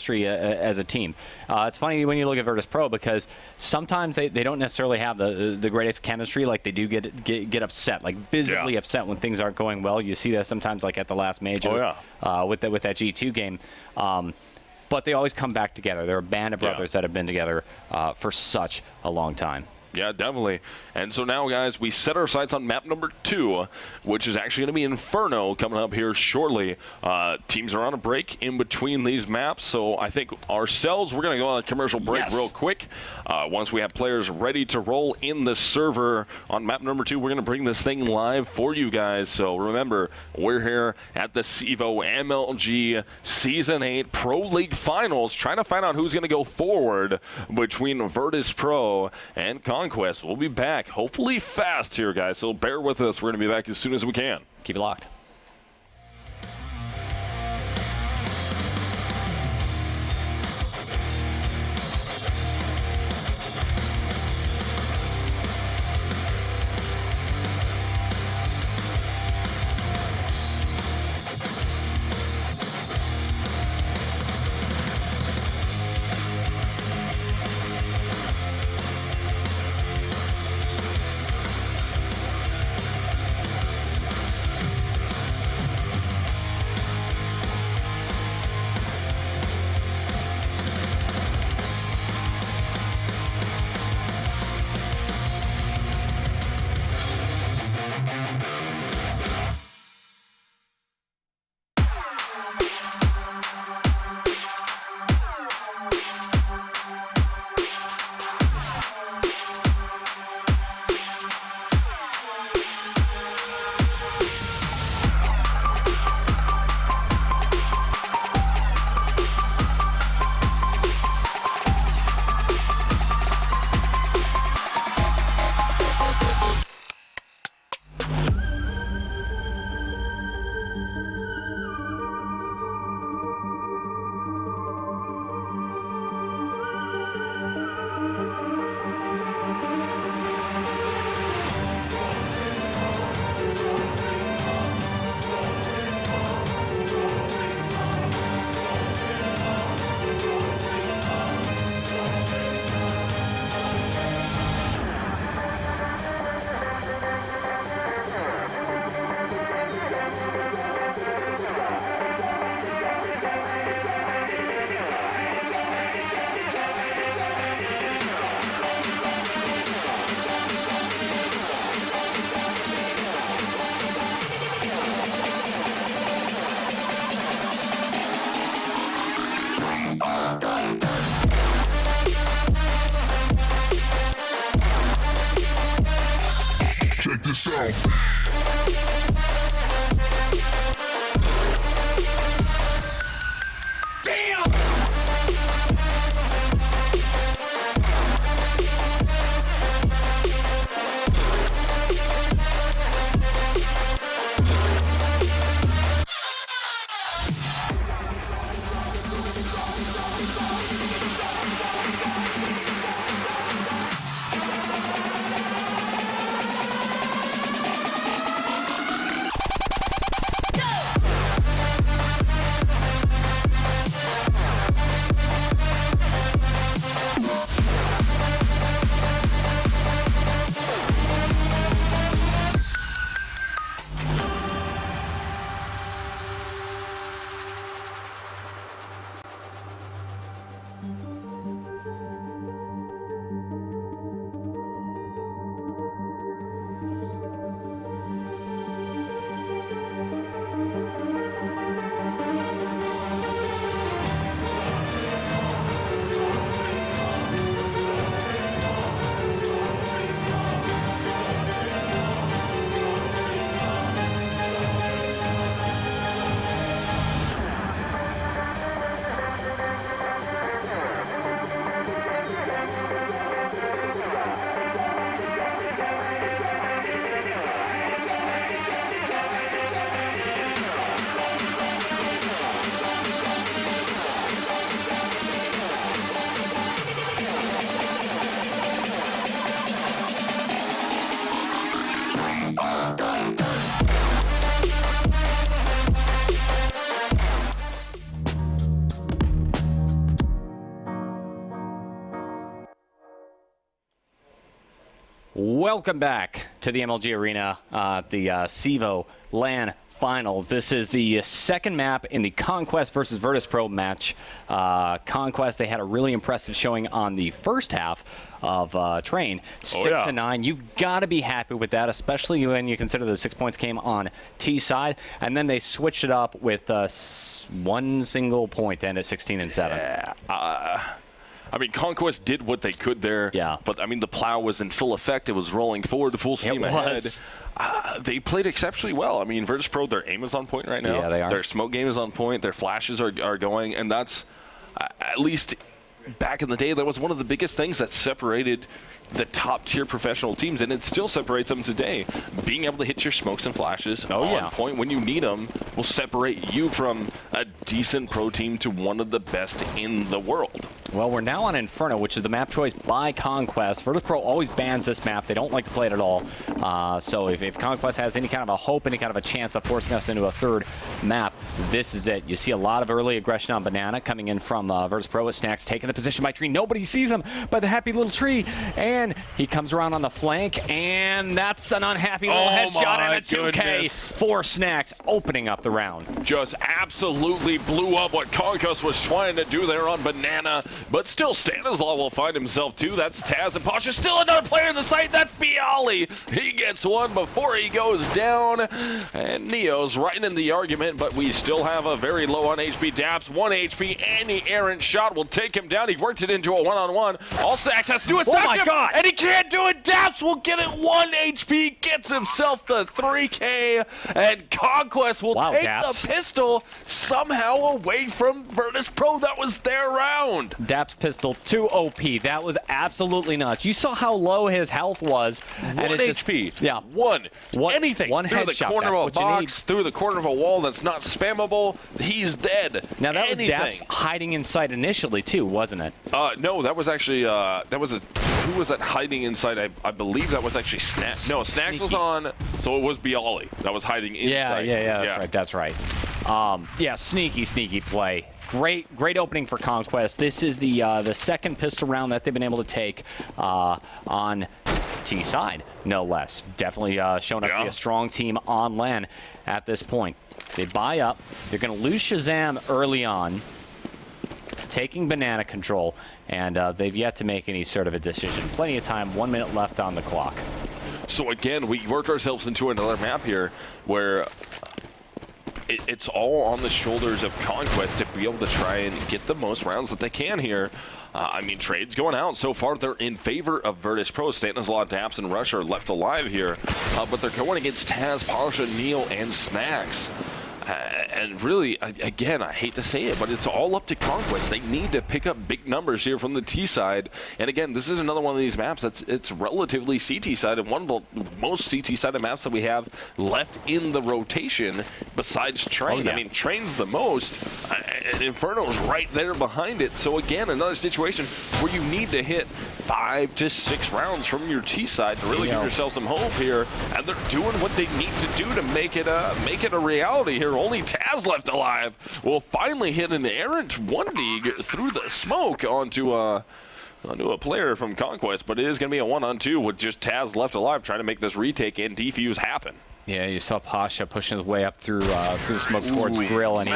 chemistry as a team. It's funny when you look at Virtus.Pro because sometimes they don't necessarily have the greatest chemistry. Like they do get upset, like visibly upset when things aren't going well. You see that sometimes, like at the last major with that G2 game. But they always come back together. They're a band of brothers that have been together for such a long time. Yeah, definitely. And so now, guys, we set our sights on map number 2, which is actually going to be Inferno coming up here shortly. Teams are on a break in between these maps, so I think ourselves, we're going to go on a commercial break real quick. Once we have players ready to roll in the server on map number 2, we're going to bring this thing live for you guys. So remember, we're here at the CEVO MLG Season 8 Pro League Finals, trying to find out who's going to go forward between Virtus.Pro and Conquest. We'll be back, hopefully fast here, guys, so bear with us. We're going to be back as soon as we can. Keep it locked. Check this out. Welcome back to the MLG Arena, the CEVO LAN Finals. This is the second map in the Conquest versus Virtus.Pro match. Conquest, they had a really impressive showing on the first half of Train. 6-9. You've got to be happy with that, especially when you consider the 6 points came on T side, and then they switched it up with one single point to end at 16-7. Yeah. I mean, Conquest did what they could there. Yeah. But, I mean, the plow was in full effect. It was rolling forward to full steam ahead. They played exceptionally well. I mean, Virtus.Pro, their aim is on point right now. Yeah, they are. Their smoke game is on point. Their flashes are going. And that's, at least back in the day, that was one of the biggest things that separated the top-tier professional teams, and it still separates them today. Being able to hit your smokes and flashes on point when you need them will separate you from a decent pro team to one of the best in the world. Well, we're now on Inferno, which is the map choice by Conquest. Virtus.Pro always bans this map. They don't like to play it at all. So if Conquest has any kind of a hope, any kind of a chance of forcing us into a third map, this is it. You see a lot of early aggression on Banana coming in from Virtus.Pro with Snacks taking the position by Tree. Nobody sees him by the happy little Tree. And he comes around on the flank, and that's an unhappy little headshot and a 2K for Snacks, opening up the round. Just absolutely blew up what Conquest was trying to do there on Banana, but still Stanislaw will find himself too. That's Taz and Pasha. Still another player in the site. That's Bialy. He gets one before he goes down, and Neo's right in the argument, but we still have a very low on HP. Daps, 1 HP. Any errant shot will take him down. He worked it into a one-on-one. All Snacks has to do is stop him, God. And he can't do it. Daps will get it 1 HP, gets himself the 3K, and Conquest will take the pistol somehow away from Virtus.Pro. That was their round. Daps pistol 2 OP. That was absolutely nuts. You saw how low his health was. 1 HP. Yeah. One. Anything. One through headshot. The corner of a box, through the corner of a wall that's not spammable, he's dead. Now that was Daps hiding inside initially too, wasn't it? No, that was actually who was that hiding inside? I believe that was actually Snacks. No, Snacks was on, so it was Bialy that was hiding inside. Yeah, that's right. Yeah, sneaky play. Great opening for Conquest. This is the second pistol round that they've been able to take on T side, no less. Definitely shown up to be a strong team on LAN at this point. They buy up. They're going to lose Shazam early on, taking Banana control, and they've yet to make any sort of a decision. Plenty of time, 1 minute left on the clock. So again, we work ourselves into another map here where it's all on the shoulders of Conquest to be able to try and get the most rounds that they can here. I mean, trades going out. So far, they're in favor of Virtus.Pro. Stanislaw, Daps, and Rush are left alive here. But they're going against Taz, Pasha, Neil, and Snacks. And really, again, I hate to say it, but it's all up to Conquest. They need to pick up big numbers here from the T side. And again, this is another one of these maps it's relatively CT side, and one of the most CT sided maps that we have left in the rotation besides Train. I mean, Train's the most, and Inferno's right there behind it. So again, another situation where you need to hit 5 to 6 rounds from your T side to really give yourself some hope here. And they're doing what they need to do to make it a reality here. Only Taz left alive will finally hit an errant 1D through the smoke onto a player from Conquest, but it is going to be a 1-on-2 with just Taz left alive trying to make this retake and defuse happen. Yeah, you saw Pasha pushing his way up through the smoke towards Grill, and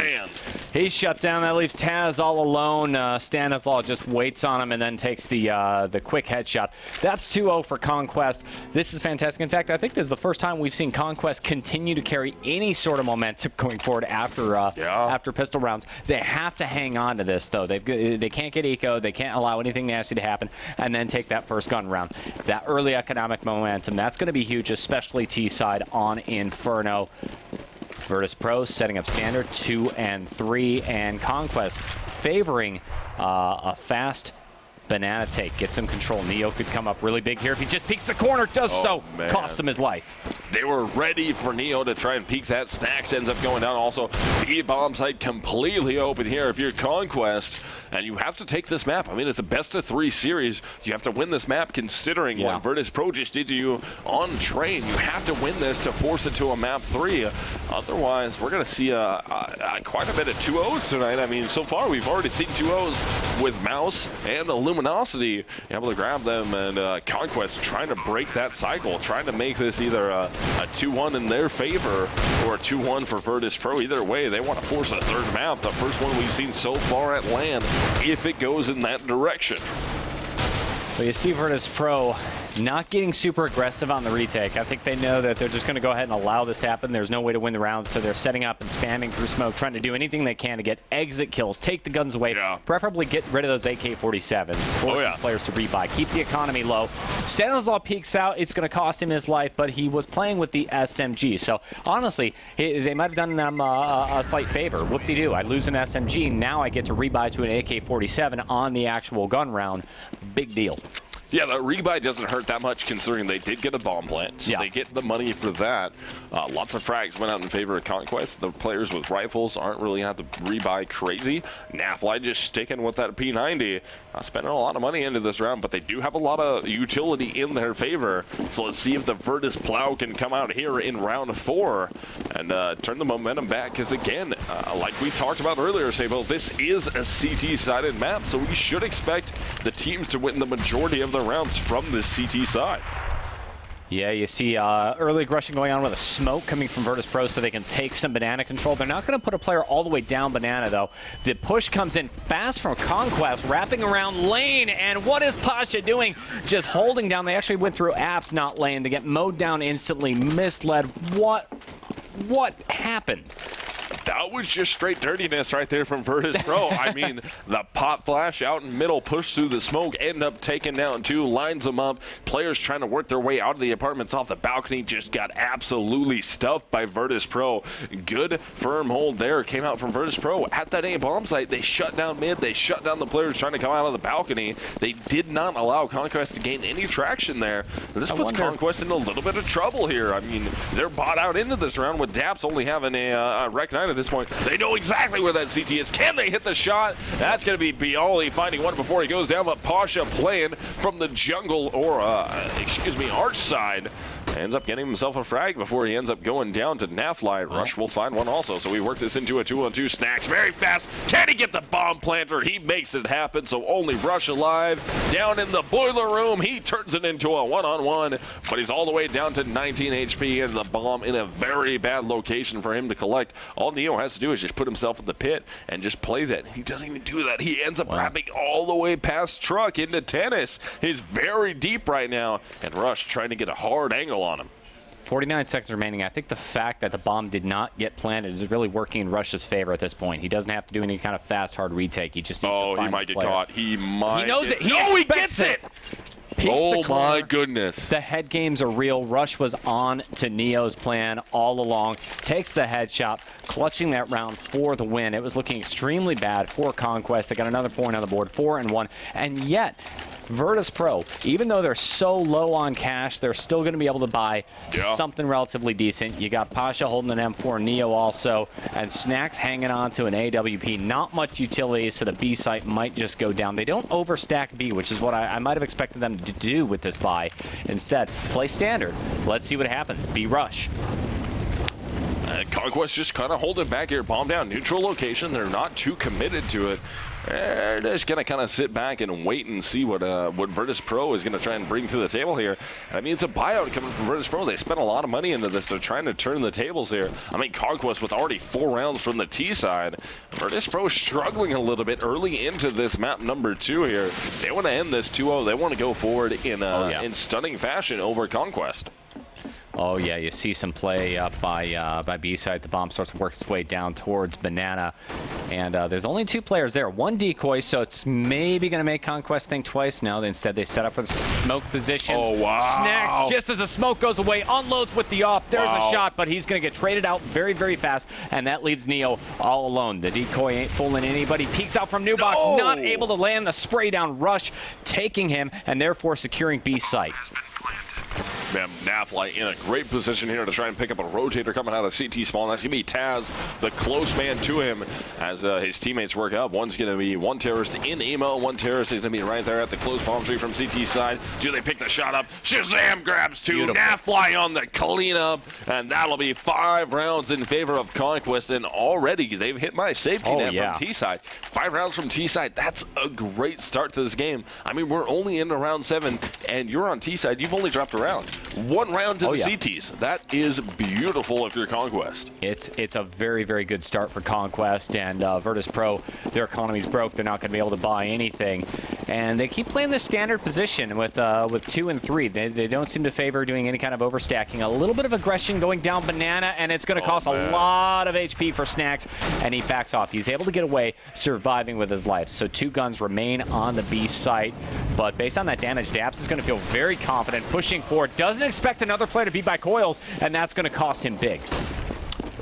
he's shut down. That leaves Taz all alone. Stanislaw just waits on him and then takes the quick headshot. That's 2-0 for Conquest. This is fantastic. In fact, I think this is the first time we've seen Conquest continue to carry any sort of momentum going forward after pistol rounds. They have to hang on to this, though. They can't get eco. They can't allow anything nasty to happen, and then take that first gun round. That early economic momentum, that's going to be huge, especially T side on Inferno. Virtus.Pro setting up standard 2 and 3, and Conquest favoring a fast Banana take. Get some control. Neo could come up really big here if he just peeks the corner. Costs him his life. They were ready for Neo to try and peek that. Snacks ends up going down. Also, B-bomb site completely open here if you're Conquest, and you have to take this map. I mean, it's a best-of-3 series. You have to win this map considering what Virtus.Pro just did to you on Train. You have to win this to force it to a map 3. Otherwise, we're going to see quite a bit of 2-0s tonight. I mean, so far we've already seen 2-0s with Mouse and Luminosity able to grab them, and Conquest trying to break that cycle, trying to make this either a 2-1 in their favor or a 2-1 for Virtus.Pro. Either way, they want to force a third map, the first one we've seen so far at LAN, if it goes in that direction. Well, you see Virtus.Pro not getting super aggressive on the retake. I think they know that they're just going to go ahead and allow this happen. There's no way to win the round, so they're setting up and spamming through smoke, trying to do anything they can to get exit kills, take the guns away, preferably get rid of those AK-47s, force players to rebuy, keep the economy low. Stanislaw peeks out. It's going to cost him his life, but he was playing with the SMG. So, honestly, they might have done them a slight favor. Whoop-de-doo. I lose an SMG. Now I get to rebuy to an AK-47 on the actual gun round. Big deal. Yeah, the rebuy doesn't hurt that much considering they did get a bomb plant, so they get the money for that. Lots of frags went out in favor of Conquest. The players with rifles aren't really have to rebuy crazy. Nafly just sticking with that P90. Spending a lot of money into this round, but they do have a lot of utility in their favor. So let's see if the Virtus.Pro can come out here in round 4 and turn the momentum back. Because again, like we talked about earlier, CEVO, this is a CT-sided map, so we should expect the teams to win the majority of the rounds from this CT side. Yeah, you see early aggression going on with a smoke coming from Virtus.Pro so they can take some banana control. They're not going to put a player all the way down banana, though. The push comes in fast from Conquest, wrapping around lane. And what is Pasha doing? Just holding down. They actually went through apps, not lane. They get mowed down instantly, misled. What happened? That was just straight dirtiness right there from Virtus.Pro. I mean, the pop flash out in middle, push through the smoke, end up taking down 2, lines them up. Players trying to work their way out of the apartments off the balcony just got absolutely stuffed by Virtus.Pro. Good firm hold there came out from Virtus.Pro. At that A bomb site, they shut down mid, they shut down the players trying to come out of the balcony. They did not allow Conquest to gain any traction there. This puts Conquest in a little bit of trouble here. I mean, they're bought out into this round with Daps only having a Rec 9 at this point. They know exactly where that CT is. Can they hit the shot? That's going to be Bialy finding one before he goes down, but Pasha playing from the jungle, or arch side. Ends up getting himself a frag before he ends up going down to Nafly. Rush will find one also, so we work this into a 2-on-2. Snacks very fast. Can he get the bomb planter? He makes it happen, so only Rush alive. Down in the boiler room, he turns it into a 1-on-1, but he's all the way down to 19 HP, and the bomb in a very bad location for him to collect. All Neo has to do is just put himself in the pit and just play that. He doesn't even do that. He ends up wrapping all the way past Truck into Tennis. He's very deep right now, and Rush trying to get a hard angle on him. 49 seconds remaining. I think the fact that the bomb did not get planted is really working in Rush's favor at this point. He doesn't have to do any kind of fast, hard retake. He just needs to find he might his get player. caught. He might. He knows it. He gets it. Oh my goodness. The head games are real. Rush was on to Neo's plan all along. Takes the headshot, clutching that round for the win. It was looking extremely bad for Conquest. They got another point on the board, 4-1. And yet, Virtus.Pro, even though they're so low on cash, they're still going to be able to buy something relatively decent. You got Pasha holding an M4, Neo also, and Snacks hanging on to an AWP. Not much utility, so the B site might just go down. They don't overstack B, which is what I might have expected them to do with this buy. Instead, play standard. Let's see what happens. B rush. Conquest just kind of holding back here. Bomb down, neutral location. They're not too committed to it. They're just going to kind of sit back and wait and see what Virtus.Pro is going to try and bring to the table here. I mean, it's a buyout coming from Virtus.Pro. They spent a lot of money into this. They're trying to turn the tables here. I mean, Conquest with already 4 rounds from the T side. Virtus.Pro struggling a little bit early into this map number 2 here. They want to end this 2-0. They want to go forward in stunning fashion over Conquest. Oh, yeah, you see some play up by B side. The bomb starts to work its way down towards Banana. And there's only 2 players there. 1 decoy, so it's maybe going to make Conquest think twice. No, instead they set up for the smoke positions. Oh, wow. Snacks, just as the smoke goes away, unloads with the off. There's a shot, but he's going to get traded out very, very fast. And that leaves Neo all alone. The decoy ain't fooling anybody. Peeks out from New Box, not able to land the spray down. Rush taking him, and therefore securing B site. Man, Naflight in a great position here to try and pick up a rotator coming out of CT spawn. That's going to be Taz, the close man to him, as his teammates work up. One's going to be one terrorist in emo, one terrorist is going to be right there at the close bomb tree from CT side. Do they pick the shot up? Shazam grabs two. Naflight on the cleanup, and that'll be 5 rounds in favor of Conquest. And already they've hit my safety net from T side. 5 rounds from T side. That's a great start to this game. I mean, we're only into round 7, and you're on T side. You've only dropped a round. 1 round to the CTs. That is beautiful if you're Conquest. It's a very, very good start for Conquest, and Virtus.Pro, their economy's broke. They're not going to be able to buy anything. And they keep playing the standard position with 2 and 3. They don't seem to favor doing any kind of overstacking. A little bit of aggression going down Banana, and it's going to cost a lot of HP for Snacks, and he backs off. He's able to get away, surviving with his life. So 2 guns remain on the B site, but based on that damage, Daps is going to feel very confident, pushing forward. Doesn't expect another player to be by coils, and that's going to cost him big.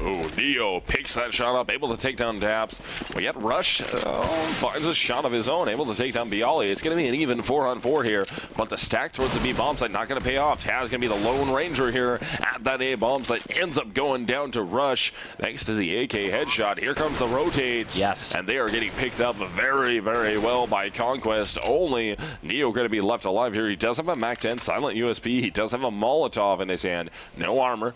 Oh, Neo picks that shot up, able to take down Daps. We get Rush, finds a shot of his own, able to take down Bialy. It's going to be an even 4-on-4 here, but the stack towards the B bomb site not going to pay off. Taz going to be the lone ranger here at that A bomb site. Ends up going down to Rush thanks to the AK headshot. Here comes the rotates. Yes. And they are getting picked up very, very well by Conquest. Only Neo going to be left alive here. He does have a MAC-10 silent USP. He does have a Molotov in his hand. No armor.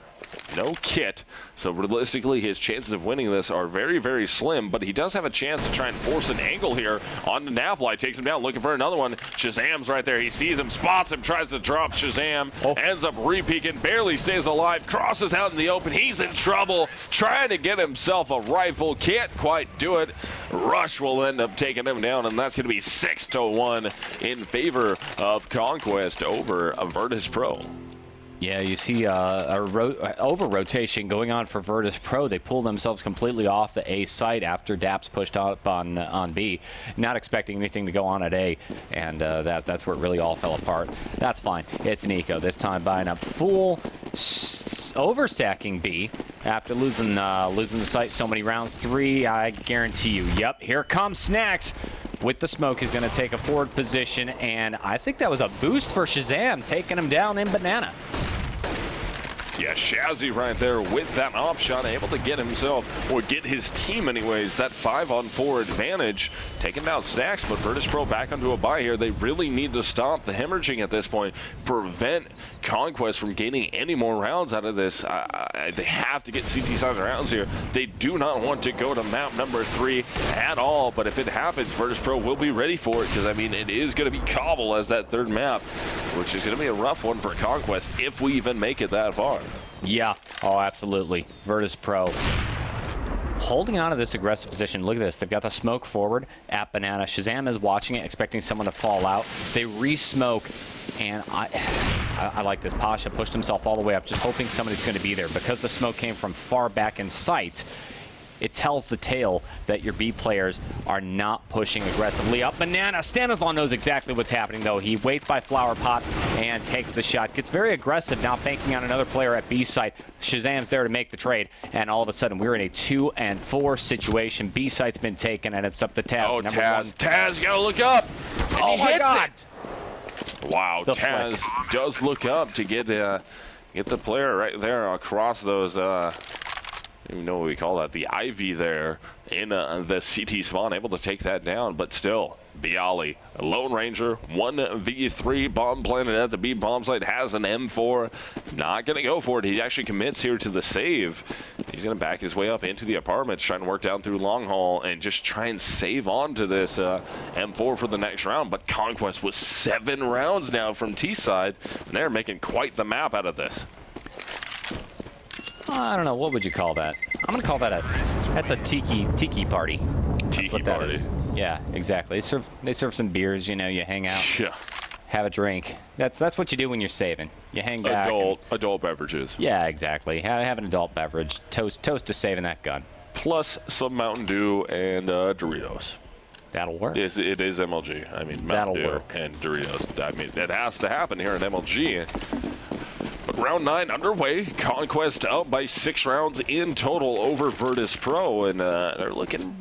No kit, so realistically his chances of winning this are very, very slim, but he does have a chance to try and force an angle here on the Navlight. Takes him down, looking for another one. Shazam's right there. He sees him, spots him, tries to drop Shazam, ends up re-peeking, barely stays alive, crosses out in the open. He's in trouble, trying to get himself a rifle, can't quite do it. Rush will end up taking him down, and that's going to be 6-1 in favor of Conquest over Virtus.Pro. Yeah, you see over-rotation going on for Virtus.Pro. They pull themselves completely off the A site after Daps pushed up on B. Not expecting anything to go on at A, and that's where it really all fell apart. That's fine. It's Nico, this time buying up full overstacking B after losing the site so many rounds. 3, I guarantee you. Yep, here comes Snacks. With the smoke, he's going to take a forward position, and I think that was a boost for Shazam, taking him down in Banana. Yeah, Shazzy right there with that off shot, able to get himself, or get his team anyways, that 5-on-4 advantage. Taking down Snacks, but Virtus.Pro back onto a bye here. They really need to stop the hemorrhaging at this point, prevent Conquest from gaining any more rounds out of this. They have to get CT size rounds here. They do not want to go to map number 3 at all, but if it happens, Virtus.Pro will be ready for it, because, I mean, it is going to be Cobble as that 3rd map, which is going to be a rough one for Conquest if we even make it that far. Yeah, oh, absolutely. Virtus.Pro holding on to this aggressive position. Look at this. They've got the smoke forward at Banana. Shazam is watching it, expecting someone to fall out. They re-smoke, and I like this. Pasha pushed himself all the way up, just hoping somebody's going to be there. Because the smoke came from far back in sight, it tells the tale that your B players are not pushing aggressively up. Banana, Stanislaw knows exactly what's happening, though. He waits by Flower Pot and takes the shot. Gets very aggressive now, banking on another player at B site. Shazam's there to make the trade, and all of a sudden, we're in a 2-and-4 situation. B site's been taken, and it's up to Taz. Oh, Taz, you gotta look up. And oh, my God. Wow, Taz does look up to get the player right there across those... I don't even know what we call that. The Ivy there in the CT spawn, able to take that down, but still, Bialy, a Lone Ranger, 1v3 bomb planted at the B bomb site, has an M4. Not going to go for it. He actually commits here to the save. He's going to back his way up into the apartments, trying to work down through Long Haul and just try and save on to this M4 for the next round. But Conquest was 7 rounds now from T-side, and they're making quite the map out of this. I don't know, what would you call that? I'm gonna call that that's a tiki party. That's what that is. Yeah, exactly. They serve some beers, you know, you hang out, have a drink. That's what you do when you're saving. You hang back. Adult beverages. Yeah, exactly. Have an adult beverage. Toast to saving that gun. Plus some Mountain Dew and Doritos. That'll work. It is MLG. I mean, Mountain Dew and Doritos. I mean, it has to happen here at MLG. But round 9 underway. Conquest up by 6 rounds in total over Virtus.Pro, and they're looking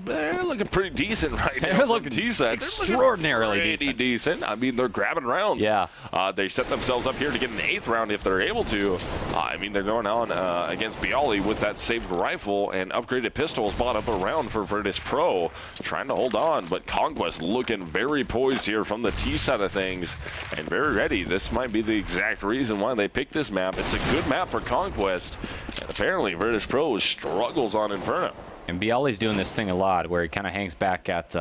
pretty decent right now. They're looking T-side. extraordinarily decent. I mean, they're grabbing rounds. Yeah. They set themselves up here to get an 8th round if they're able to. I mean, they're going on against Bialy with that saved rifle and upgraded pistols bought up a round for Virtus.Pro, trying to hold on. But Conquest looking very poised here from the T side of things and very ready. This might be the exact reason why they picked this map. It's a good map for Conquest, and apparently Virtus.Pro struggles on Inferno. And Bialy's doing this thing a lot where he kind of hangs back at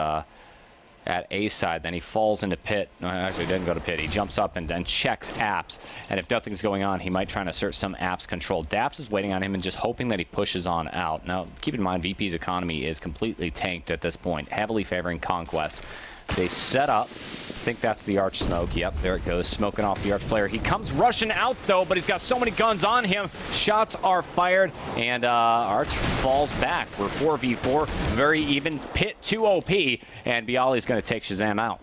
A side, then he falls into pit. No, actually, he doesn't go to pit. He jumps up and then checks apps, and if nothing's going on, he might try to assert some apps control. Daps is waiting on him and just hoping that he pushes on out. Now, keep in mind, VP's economy is completely tanked at this point, heavily favoring Conquest. They set up. I think that's the Arch smoke. Yep, there it goes, smoking off the Arch player. He comes rushing out, though, but he's got so many guns on him. Shots are fired, and Arch falls back. We're 4v4, very even. Pit 2 OP, and Bialy's going to take Shazam out.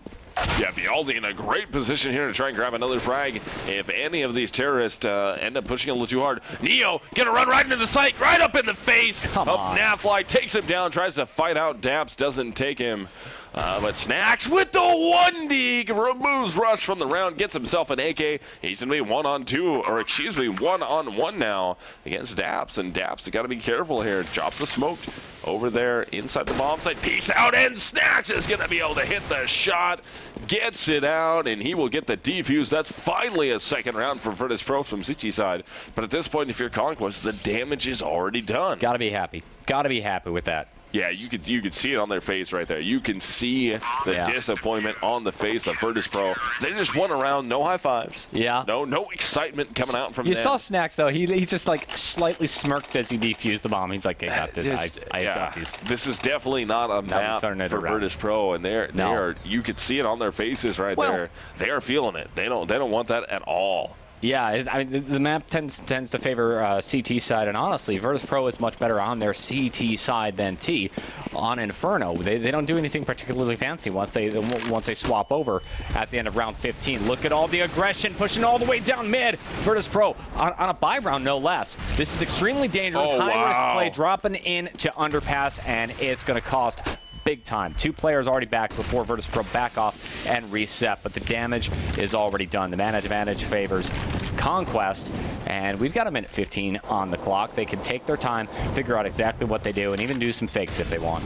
Yeah, Bialy in a great position here to try and grab another frag. If any of these terrorists end up pushing a little too hard, Neo gonna run right into the sight, right up in the face of Nafly, takes him down, tries to fight out Daps, doesn't take him. But Snacks with the 1D removes Rush from the round, gets himself an AK. He's gonna be 1-on-2, or excuse me, 1-on-1 now against Daps, and Daps got to be careful here. Drops the smoke over there inside the bomb site. Peace out, and Snacks is gonna be able to hit the shot, gets it out, and he will get the defuse. That's finally a 2nd round for Virtus.Pro from CT side. But at this point, if you're Conquest, the damage is already done. Gotta be happy. Gotta be happy with that. Yeah, you could see it on their face right there. You can see the disappointment on the face of Virtus.Pro. They just won around, no high fives. Yeah. No excitement coming out from them. You saw Snacks, though. He just, like, slightly smirked as he defused the bomb. He's like, I got this. I got this. This is definitely not a map for Virtus.Pro, and they are. You could see it on their faces right there. They are feeling it. They don't want that at all. Yeah, I mean, the map tends to favor CT side, and honestly, Virtus.Pro is much better on their CT side than T on Inferno. They don't do anything particularly fancy once they swap over at the end of round 15. Look at all the aggression, pushing all the way down mid. Virtus.Pro on a buy round, no less. This is extremely dangerous, high-risk play, dropping in to underpass, and it's going to cost big time. 2 players already back before Virtus.Pro back off and reset, but the damage is already done. The man advantage favors Conquest, and we've got a minute 15 on the clock. They can take their time, figure out exactly what they do, and even do some fakes if they want.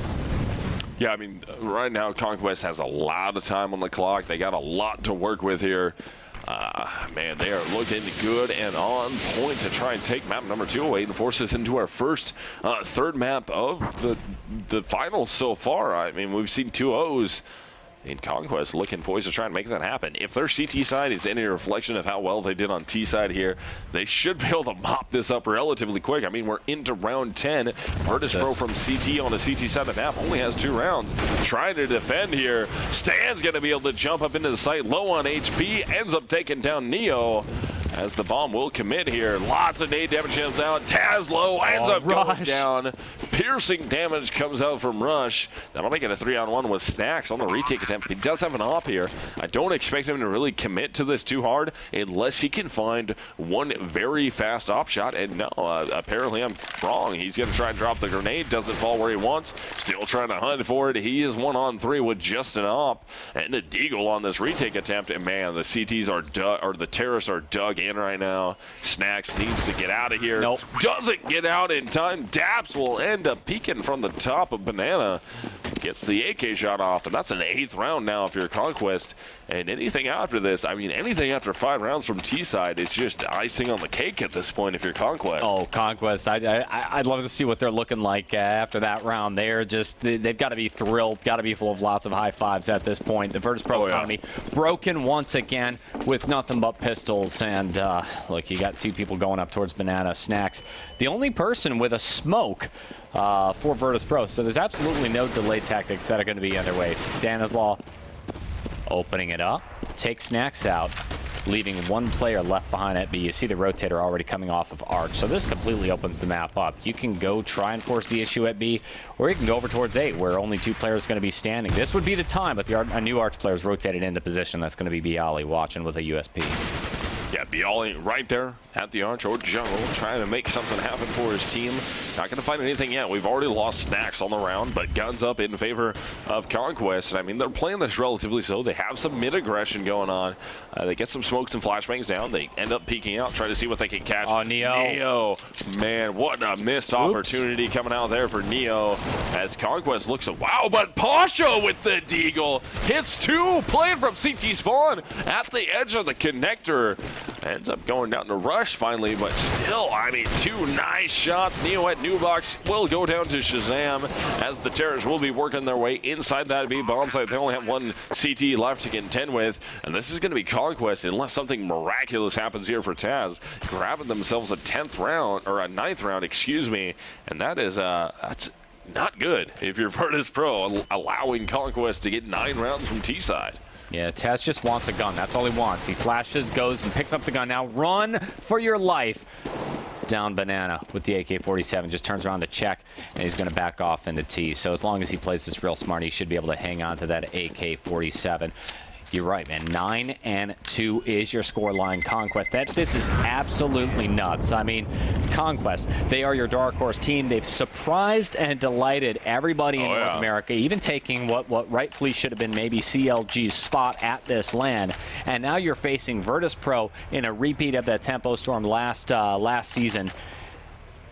Yeah, I mean, right now Conquest has a lot of time on the clock. They got a lot to work with here. Man, they are looking good and on point to try and take map number 2 away and force us into our first 3rd map of the finals so far. I mean, we've seen 2-0s in Conquest looking poised to try and make that happen. If their CT side is any reflection of how well they did on T side here, they should be able to mop this up relatively quick. I mean, we're into round 10. Virtus.Pro from CT on the CT side of the map only has 2 rounds. Trying to defend here. Stan's going to be able to jump up into the site, low on HP, ends up taking down Neo, as the bomb will commit here. Lots of nade damage comes out. Tazlo ends up going down. Piercing damage comes out from Rush. That'll make it a 3-on-1 with Snacks on the retake attempt. He does have an op here. I don't expect him to really commit to this too hard unless he can find one very fast op shot. And no, apparently I'm wrong. He's going to try and drop the grenade. Doesn't fall where he wants. Still trying to hunt for it. He is 1-on-3 with just an op and a deagle on this retake attempt. And man, the CTs are the terrorists are dug in right now. Snacks needs to get out of here. Nope. Doesn't get out in time. Daps will end up peeking from the top of Banana. Gets the AK shot off, and that's an 8th round now if you're Conquest. And anything after this, I mean, anything after 5 rounds from T side, it's just icing on the cake at this point if you're Conquest. Oh, Conquest! I'd love to see what they're looking like after that round. They've got to be thrilled, got to be full of lots of high fives at this point. The Virtus.Pro economy broken once again with nothing but pistols, and look, you got 2 people going up towards Banana. Snacks, the only person with a smoke for Virtus.Pro, so there's absolutely no delay tactics that are going to be underway. Stanislaw opening it up, takes Snacks out, leaving 1 player left behind at B. You see the rotator already coming off of Arch, so this completely opens the map up. You can go try and force the issue at B, or you can go over towards A, where only 2 players are going to be standing. This would be the time, but a new Arch player is rotated into position. That's going to be Bialy watching with a USP. Yeah, Yeah, Bialy right there at the arch or jungle, trying to make something happen for his team. Not going to find anything yet. We've already lost Snacks on the round, but guns up in favor of Conquest. I mean, they're playing this relatively slow. They have some mid-aggression going on. They get some smokes and flashbangs down. They end up peeking out, trying to see what they can catch. Oh, Neo. Man, what a missed opportunity coming out there for Neo as Conquest looks at, wow, but Pasha with the deagle. Hits 2, playing from CT spawn at the edge of the connector. Ends up going down to Rush finally, but still, I mean, 2 nice shots. Neo at New Box will go down to Shazam as the Terrors will be working their way inside that B bomb site. They only have 1 CT left to contend with, and this is going to be Conquest unless something miraculous happens here for Taz, grabbing themselves a 10th round, or a 9th round, excuse me, and that is, that's not good if you're Virtus.Pro, allowing Conquest to get 9 rounds from T-side. Yeah, Taz just wants a gun. That's all he wants. He flashes, goes, and picks up the gun. Now run for your life. Down Banana with the AK-47. Just turns around to check, and he's going to back off into T. So as long as he plays this real smart, he should be able to hang on to that AK-47. You're right, man. 9-2 is your scoreline, Conquest. This is absolutely nuts. I mean, Conquest, they are your dark horse team. They've surprised and delighted everybody in North America, even taking what rightfully should have been maybe CLG's spot at this LAN. And now you're facing Virtus.Pro in a repeat of that Tempo Storm last season.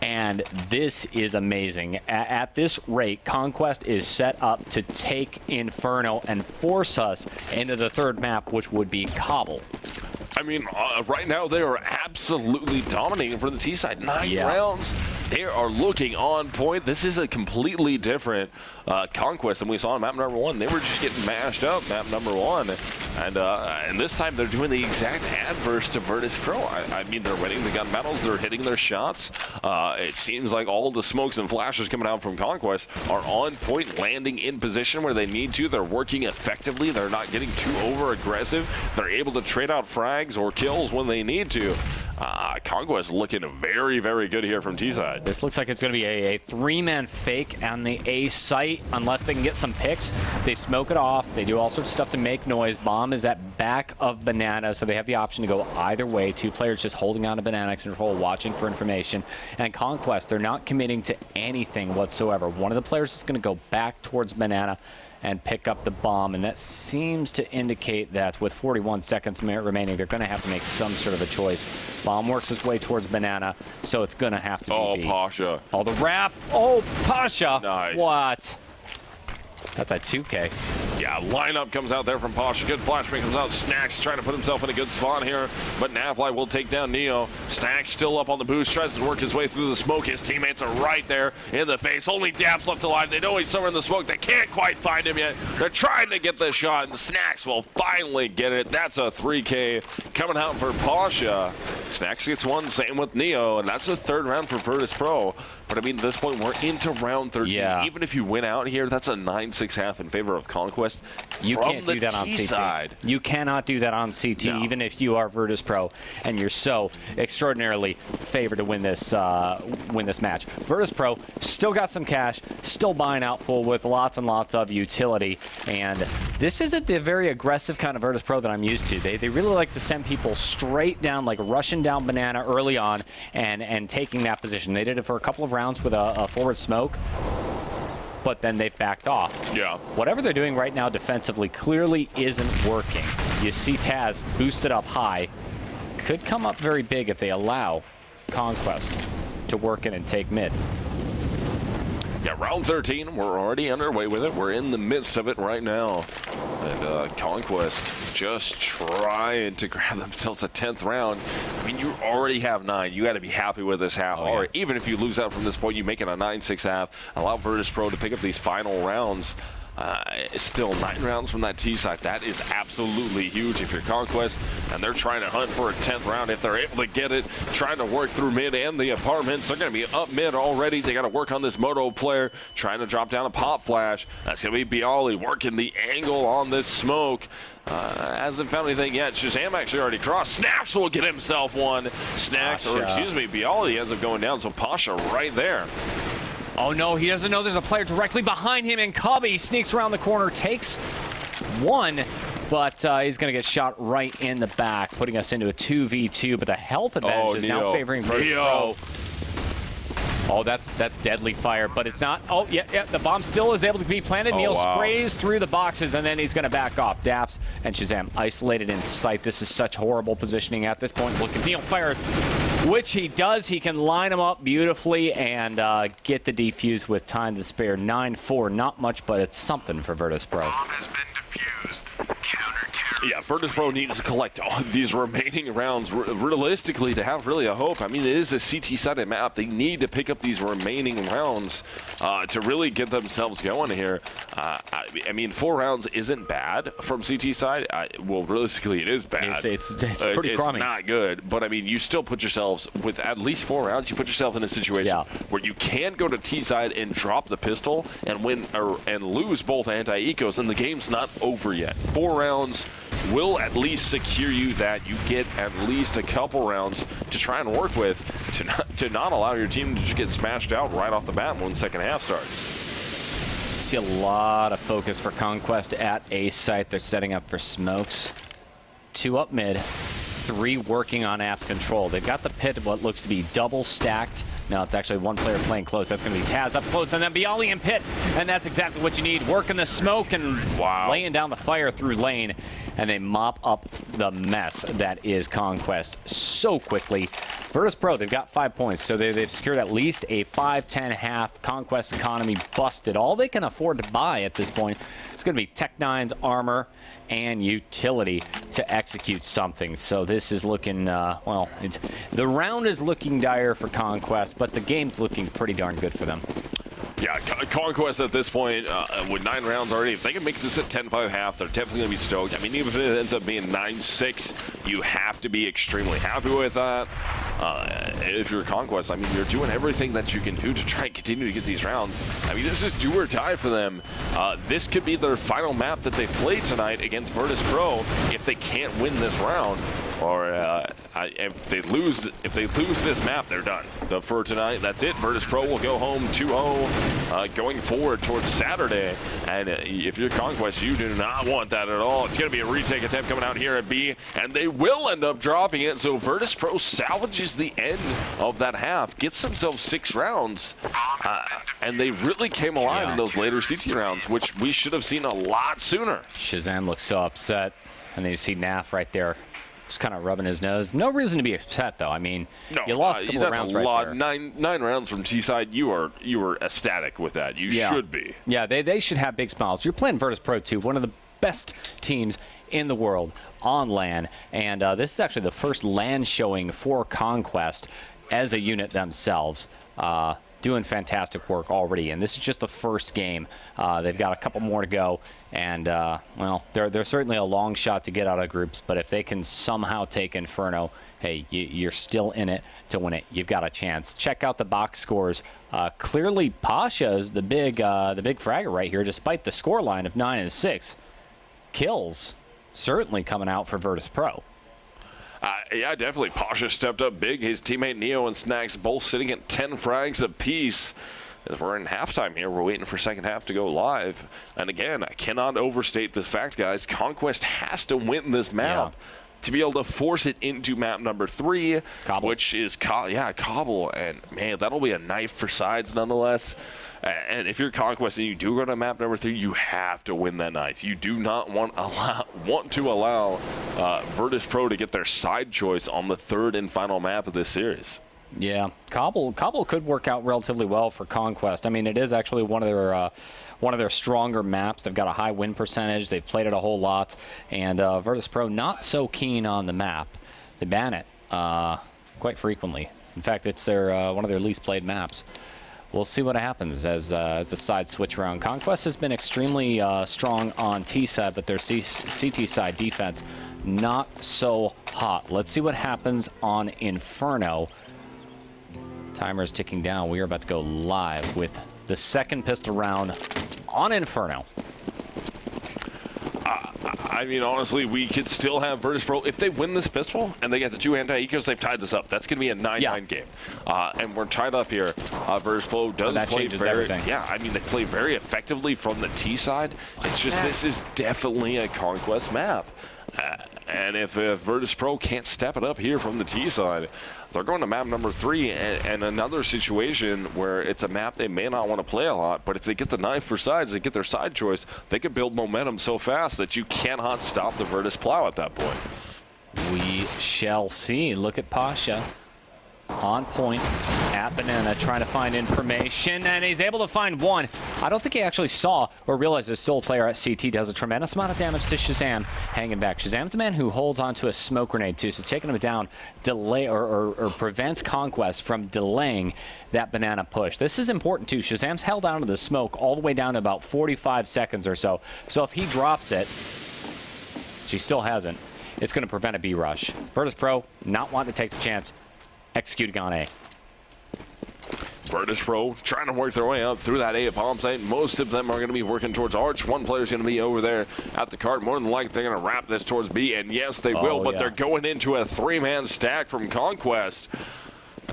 And this is amazing. At this rate, Conquest is set up to take Inferno and force us into the 3rd map, which would be Cobble. I mean, right now they are absolutely dominating for the T side. 9 rounds. They are looking on point. This is a completely different Conquest than we saw in map number 1. They were just getting mashed up map number 1. And this time they're doing the exact adverse to Virtus.Pro. I mean, they're winning the gun battles. They're hitting their shots. It seems like all the smokes and flashes coming out from Conquest are on point, landing in position where they need to. They're working effectively. They're not getting too over-aggressive. They're able to trade out frags or kills when they need to. Conquest looking very, very good here from T-side. This looks like it's going to be a 3-man fake on the A site unless they can get some picks. They smoke it off. They do all sorts of stuff to make noise. Bomb is at back of Banana, so they have the option to go either way. 2 players just holding on to Banana control, watching for information. And Conquest, they're not committing to anything whatsoever. One of the players is going to go back towards Banana and pick up the bomb, and that seems to indicate that with 41 seconds remaining, they're going to have to make some sort of a choice. Bomb works its way towards Banana, so it's going to have to be B. Pasha. Oh, the wrap. Oh, Pasha. Nice. What? That's a 2K. Yeah, lineup comes out there from Pasha. Good flashbang comes out. Snacks trying to put himself in a good spot here, but Navli will take down Neo. Snacks still up on the boost, tries to work his way through the smoke. His teammates are right there in the face. Only Daps left alive. They know he's somewhere in the smoke. They can't quite find him yet. They're trying to get the shot, and Snacks will finally get it. That's a 3K coming out for Pasha. Snacks gets 1, same with Neo, and that's a 3rd round for Virtus.Pro. But I mean, at this point, we're into round 13. Yeah. Even if you win out here, that's a 9-6 half in favor of Conquest. You can't do that on CT. Side. You cannot do that on CT, even if you are Virtus.Pro and you're so extraordinarily favored to win this match. Virtus.Pro still got some cash, still buying out full with lots and lots of utility, and this isn't the very aggressive kind of Virtus.Pro that I'm used to. They really like to send people straight down, like rushing down Banana early on and taking that position. They did it for a couple of rounds with a forward smoke, but then they've backed off. Yeah. Whatever they're doing right now defensively clearly isn't working. You see Taz boosted up high. Could come up very big if they allow Conquest to work in and take mid. Yeah, round 13, we're already underway with it. We're in the midst of it right now. And Conquest just trying to grab themselves a 10th round. I mean, you already have 9. You got to be happy with this half. Or even if you lose out from this point, you make it a 9-6 half. Allow Virtus.Pro to pick up these final rounds. It's still 9 rounds from that T side. That is absolutely huge if you're Conquest, and they're trying to hunt for a 10th round. If they're able to get it, trying to work through mid and the apartments, they're going to be up mid already. They got to work on this Moto player, trying to drop down a pop flash. That's going to be Bialy working the angle on this smoke. Hasn't found anything yet. Shazam actually already crossed. Snacks will get himself one. Snacks, or excuse me, Bialy ends up going down, so Pasha right there. Oh no, he doesn't know there's a player directly behind him, and Cubby sneaks around the corner, takes one, but he's going to get shot right in the back, putting us into a 2v2. But the health advantage is now favoring Virtus.Pro. Oh, that's deadly fire, but it's not. Oh, yeah, the bomb still is able to be planted. Neil sprays through the boxes, and then he's going to back off. Daps and Shazam isolated in sight. This is such horrible positioning at this point. Look, if Neil fires, which he does, he can line them up beautifully and get the defuse with time to spare. 9-4, not much, but it's something for Virtus.Pro. Yeah, Virtus.Pro needs to collect all these remaining rounds realistically to have really a hope. I mean, it is a CT-sided map. They need to pick up these remaining rounds to really get themselves going here. I mean, 4 rounds isn't bad from CT side. Well, realistically, it is bad. It's pretty crummy. It's not good, but I mean, you still put yourselves, with at least 4 rounds, you put yourself in a situation where you can go to T side and drop the pistol and win and lose both anti-ecos, and the game's not over yet. 4 rounds will at least secure you that you get at least a couple rounds to try and work with to not allow your team to just get smashed out right off the bat when the second half starts. See a lot of focus for Conquest at A site. They're setting up for smokes. 2 up mid, 3 working on apps control. They've got the pit of what looks to be double stacked. No, it's actually 1 player playing close. That's going to be Taz up close, and then Bialy in pit. And that's exactly what you need. Working the smoke and laying down the fire through lane. And they mop up the mess that is Conquest so quickly. Virtus.Pro, they've got 5 points, so they've secured at least a 5-10 half. Conquest economy busted. All they can afford to buy at this point is going to be Tech-9's armor and utility to execute something. So this is looking, well, the round is looking dire for Conquest, but the game's looking pretty darn good for them. Yeah, Conquest at this point, with 9 rounds already, if they can make this at 10-5 half, they're definitely going to be stoked. I mean, even if it ends up being 9-6, you have to be extremely happy with that. If you're Conquest, I mean, you're doing everything that you can do to try and continue to get these rounds. I mean, this is do or die for them. This could be their final map that they play tonight against Virtus.Pro if they can't win this round. Or if they lose this map, they're done. For tonight, that's it. Virtus.Pro will go home 2-0 going forward towards Saturday. And if you're Conquest, you do not want that at all. It's going to be a retake attempt coming out here at B, and they will end up dropping it. So Virtus.Pro salvages the end of that half, gets themselves 6 rounds, and they really came alive in those later CT rounds, which we should have seen a lot sooner. Shazam looks so upset, and then you see Naf right there. Just kind of rubbing his nose. No reason to be upset, though. I mean, you lost a couple of rounds right there. 9 rounds from T-side, you were ecstatic with that. You should be. Yeah, they should have big smiles. You're playing Virtus.Pro 2, one of the best teams in the world on LAN. And this is actually the first LAN showing for Conquest as a unit themselves. Doing fantastic work already, and this is just the first game. They've got a couple more to go, and well, they're certainly a long shot to get out of groups, but if they can somehow take Inferno, hey, you're still in it to win it. You've got a chance. Check out the box scores. Clearly, Pasha's the big fragger right here, despite the score line of 9-6. Kills certainly coming out for Virtus.Pro. Yeah, definitely. Pasha stepped up big. His teammate Neo and Snacks both sitting at 10 frags apiece. As we're in halftime here, we're waiting for second half to go live. And again, I cannot overstate this fact, guys. Conquest has to win this map to be able to force it into map number 3, Cobble. Which is Cobble. And man, that'll be a knife for sides nonetheless. And if you're Conquest and you do go to map number 3, you have to win that knife. You do not want to allow Virtus.Pro to get their side choice on the 3rd and final map of this series. Yeah, Cobble could work out relatively well for Conquest. I mean, it is actually one of their stronger maps. They've got a high win percentage. They've played it a whole lot, and Virtus.Pro not so keen on the map. They ban it quite frequently. In fact, it's their one of their least played maps. We'll see what happens as the sides switch around. Conquest has been extremely strong on T side, but their CT side defense not so hot. Let's see what happens on Inferno. Timer is ticking down. We are about to go live with the second pistol round on Inferno. I mean, honestly, we could still have Virtus.Pro. If they win this pistol and they get the 2 anti-ecos, they've tied this up. That's going to be a 9-9 game. And we're tied up here. Virtus.Pro does play everything. Yeah, I mean, they play very effectively from the T side. It's just this is definitely a Conquest map. And if Virtus.Pro can't step it up here from the T side, they're going to map number 3 and another situation where it's a map they may not want to play a lot, but if they get the knife for sides, they get their side choice, they can build momentum so fast that you cannot stop the Virtus plow at that point. We shall see. Look at Pasha. On point at Banana, trying to find information, and he's able to find one. I don't think he actually saw or realized his sole player at CT does a tremendous amount of damage to Shazam, hanging back. Shazam's the man who holds onto a smoke grenade too, so taking him down delay or prevents Conquest from delaying that Banana push. This is important too. Shazam's held onto the smoke all the way down to about 45 seconds or so. So if he drops it, she still hasn't, it's going to prevent a B rush. Virtus.Pro not wanting to take the chance, executing on A. Virtus.Pro trying to work their way up through that A bomb site. Most of them are going to be working towards Arch. One player's going to be over there at the cart. More than likely, they're going to wrap this towards B. And yes, they will, but they're going into a 3-man stack from Conquest.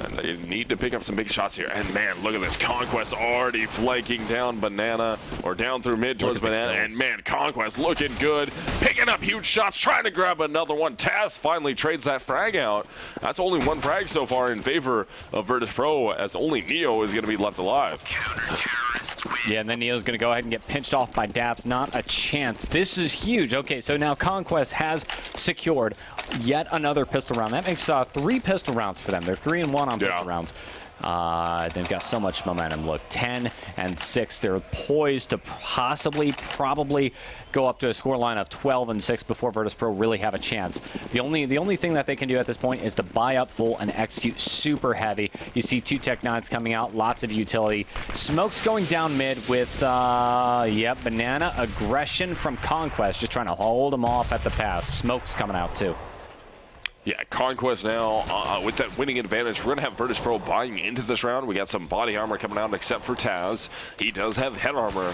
And they need to pick up some big shots here. And man, look at this. Conquest already flanking down Banana, or down through mid towards Banana. And man, Conquest looking good. Picking up huge shots, trying to grab another one. Taz finally trades that frag out. That's only one frag so far in favor of Virtus.Pro, as only Neo is going to be left alive. Yeah, and then Neo's going to go ahead and get pinched off by Daps. Not a chance. This is huge. Okay, so now Conquest has secured yet another pistol round. That makes 3 pistol rounds for them. They're 3-1 on pistol rounds. They've got so much momentum. Look, 10 and 6. They're poised to probably go up to a scoreline of 12 and 6 before Virtus.Pro really have a chance. The only thing that they can do at this point is to buy up full and execute super heavy. You see 2 Tech 9s coming out, lots of utility. Smoke's going down mid with, Banana aggression from Conquest, just trying to hold them off at the pass. Smoke's coming out too. Yeah, Conquest now with that winning advantage. We're going to have Virtus.Pro buying into this round. We got some body armor coming out except for Taz. He does have head armor